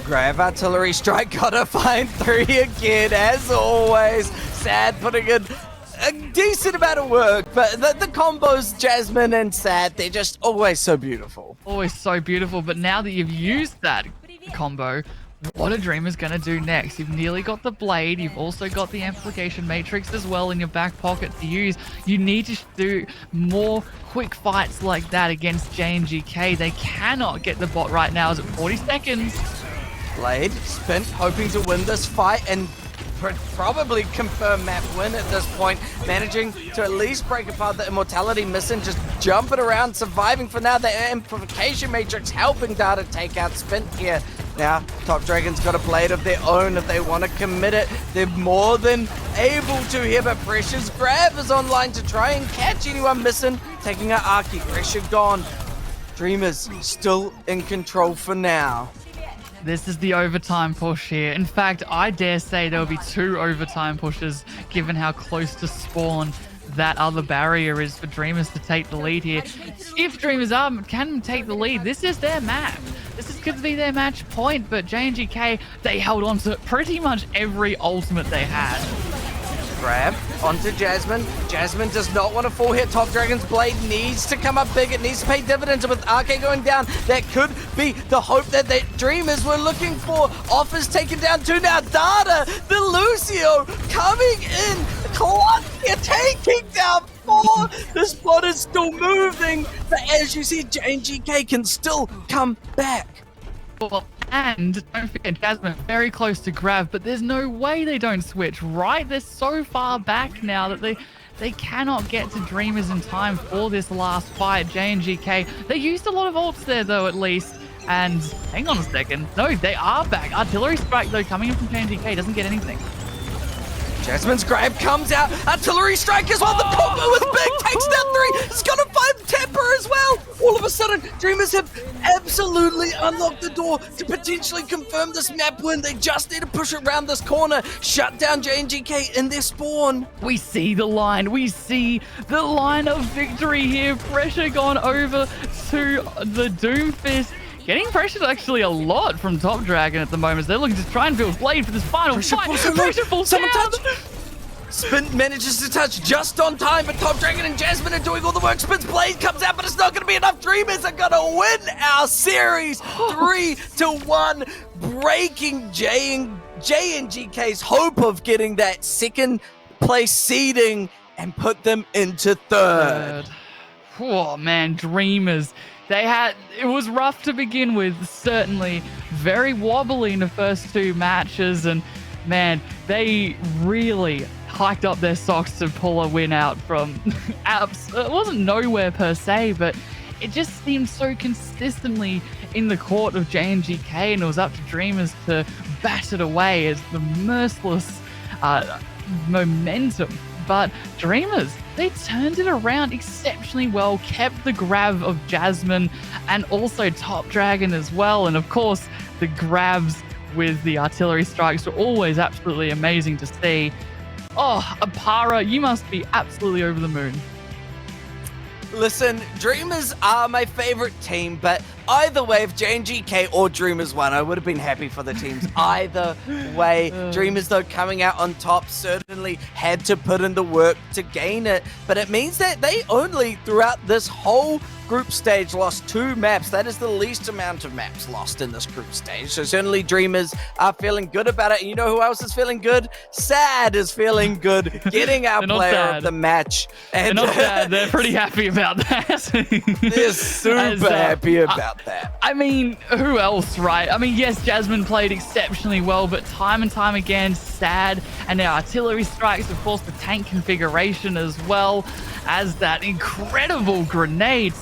[SPEAKER 1] Grab artillery strike, gotta find 3 again, as always. Sad putting in a decent amount of work, but the combos, Jasmine and Sad, they're just always so beautiful.
[SPEAKER 2] Always so beautiful, but now that you've used that combo, what are Dreamers going to do next? You've nearly got the Blade, you've also got the amplification matrix as well in your back pocket to use. You need to do more quick fights like that against JNGK. They cannot get the bot right now. Is it 40 seconds?
[SPEAKER 1] Blade, Spin hoping to win this fight, and probably confirm map win at this point, managing to at least break apart the immortality mission, just jumping around, surviving for now. The amplification matrix helping Data take out Spint here. Now, Top Dragon's got a blade of their own if they want to commit it. They're more than able to here, but Pressure's grab is online to try and catch anyone missing, taking out Arky. Pressure gone. Dreamers still in control for now.
[SPEAKER 2] This is the overtime push here. In fact, I dare say there will be 2 overtime pushes given how close to spawn that other barrier is for Dreamers to take the lead here. If Dreamers can take the lead, this is their map. This is going to be their match point, but JNGK, they held on to pretty much every ultimate they had.
[SPEAKER 1] Grab onto Jasmine. Jasmine does not want to fall here. Top Dragon's blade needs to come up big. It needs to pay dividends. With RK going down, that could be the hope that the Dreamers were looking for. Offers taken down too. Now Data, the Lucio coming in. Clock taking down 4. The spot is still moving, but as you see, JNGK can still come back.
[SPEAKER 2] Well, and don't forget, Jasmine very close to grab, but there's no way they don't switch, right? They're so far back now that they cannot get to Dreamers in time for this last fight. JNGK, they used a lot of ults there though, at least. And hang on a second. No, they are back. Artillery strike though coming in from JNGK doesn't get anything.
[SPEAKER 1] Jasmine's grab comes out. Artillery strike as well. The combo is big. Takes down 3. It's going to find Temper as well. All of a sudden, Dreamers have absolutely unlocked the door to potentially confirm this map win. They just need to push it around this corner. Shut down JNGK in their spawn.
[SPEAKER 2] We see the line. We see the line of victory here. Pressure gone over to the Doomfist. Getting pressured actually a lot from Top Dragon at the moment. They're looking to try and build blade for this final fight. Pressure falls down.
[SPEAKER 1] Spin manages to touch just on time, but Top Dragon and Jasmine are doing all the work. Spin's blade comes out, but it's not going to be enough. Dreamers are going to win our series 3-1, breaking JNGK's hope of getting that second place seeding and put them into third.
[SPEAKER 2] Oh man, Dreamers. It was rough to begin with, certainly. Very wobbly in the first 2 matches, and man, they really hiked up their socks to pull a win out from apps. It wasn't nowhere per se, but it just seemed so consistently in the court of JNGK, and it was up to Dreamers to bat it away as the merciless momentum. But Dreamers, they turned it around exceptionally well, kept the grab of Jasmine and also Top Dragon as well. And of course, the grabs with the artillery strikes were always absolutely amazing to see. Oh, Apara, you must be absolutely over the moon.
[SPEAKER 1] Listen, Dreamers are my favorite team, but either way, if JNGK or Dreamers won, I would have been happy for the teams. Either way, Dreamers, though, coming out on top, certainly had to put in the work to gain it. But it means that they only, throughout this whole group stage, lost 2 maps. That is the least amount of maps lost in this group stage. So certainly Dreamers are feeling good about it. And you know who else is feeling good? Sad is feeling good, getting our player of the match. And
[SPEAKER 2] they're not sad. They're pretty happy about that.
[SPEAKER 1] They're super happy about that.
[SPEAKER 2] I mean, who else, right? I mean, yes, Jasmine played exceptionally well, but time and time again, Sad and their artillery strikes, of course, the tank configuration as well as that incredible grenade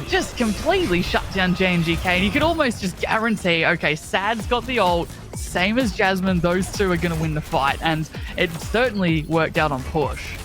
[SPEAKER 2] just completely shut down JNGK. And you could almost just guarantee, okay, Sad's got the ult, same as Jasmine, those 2 are going to win the fight. And it certainly worked out on push.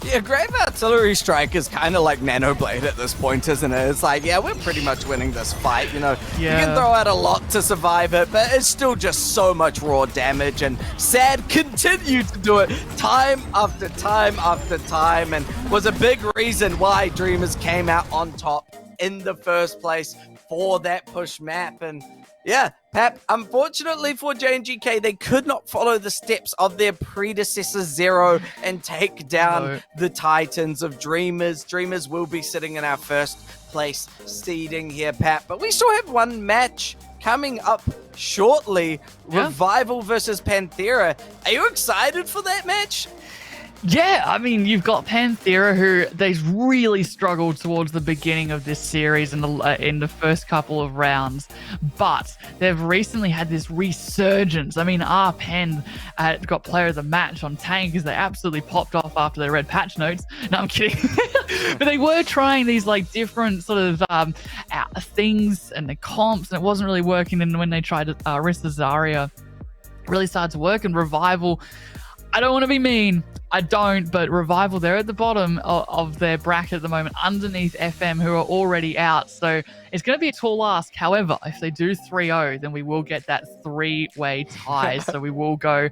[SPEAKER 1] Yeah, Grave Artillery Strike is kind of like Nano Blade at this point, isn't it? It's like, yeah, we're pretty much winning this fight, you know.
[SPEAKER 2] Yeah.
[SPEAKER 1] You can throw out a lot to survive it, but it's still just so much raw damage, and Sad continued to do it time after time after time, and was a big reason why Dreamers came out on top in the first place for that push map. And yeah, Pap, unfortunately for JNGK, they could not follow the steps of their predecessor Zero and take down the Titans of Dreamers. Dreamers will be sitting in our first place seeding here, Pap. But we still have one match coming up shortly. Yeah. Revival versus Panthera. Are you excited for that match?
[SPEAKER 2] Yeah, I mean, you've got Panthera, who they really struggled towards the beginning of this series in the first couple of rounds, but they've recently had this resurgence. I mean, our Pen got player of the match on Tank because they absolutely popped off after they read patch notes. No, I'm kidding. But they were trying these like different sort of things and the comps, and it wasn't really working. And when they tried Rista Zarya, it really started to work. And Revival, I don't want to be mean, I don't, but Revival, they're at the bottom of their bracket at the moment, underneath FM, who are already out. So it's going to be a tall ask. However, if they do 3-0, then we will get that three-way tie. So we will go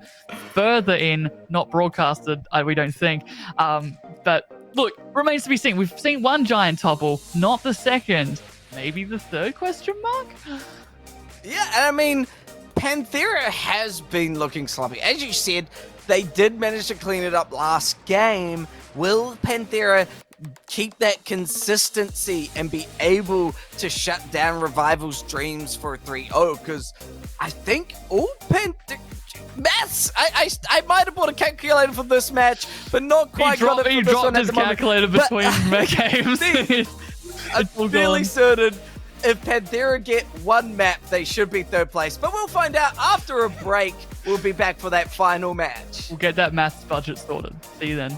[SPEAKER 2] further in, not broadcasted, we don't think. But look, remains to be seen. We've seen one giant topple, not the second. Maybe the third question mark?
[SPEAKER 1] Yeah, and I mean, Panthera has been looking sloppy. As you said, they did manage to clean it up last game. Will Panthera keep that consistency and be able to shut down Revival's dreams for a 3-0? Because I think all maths. I might have bought a calculator for this match, but not quite got it for this one at the moment.
[SPEAKER 2] He dropped his calculator between games.
[SPEAKER 1] I'm fairly certain if Panthera get one map, they should be third place. But we'll find out after a break. We'll be back for that final match.
[SPEAKER 2] We'll get that maths budget sorted. See you then.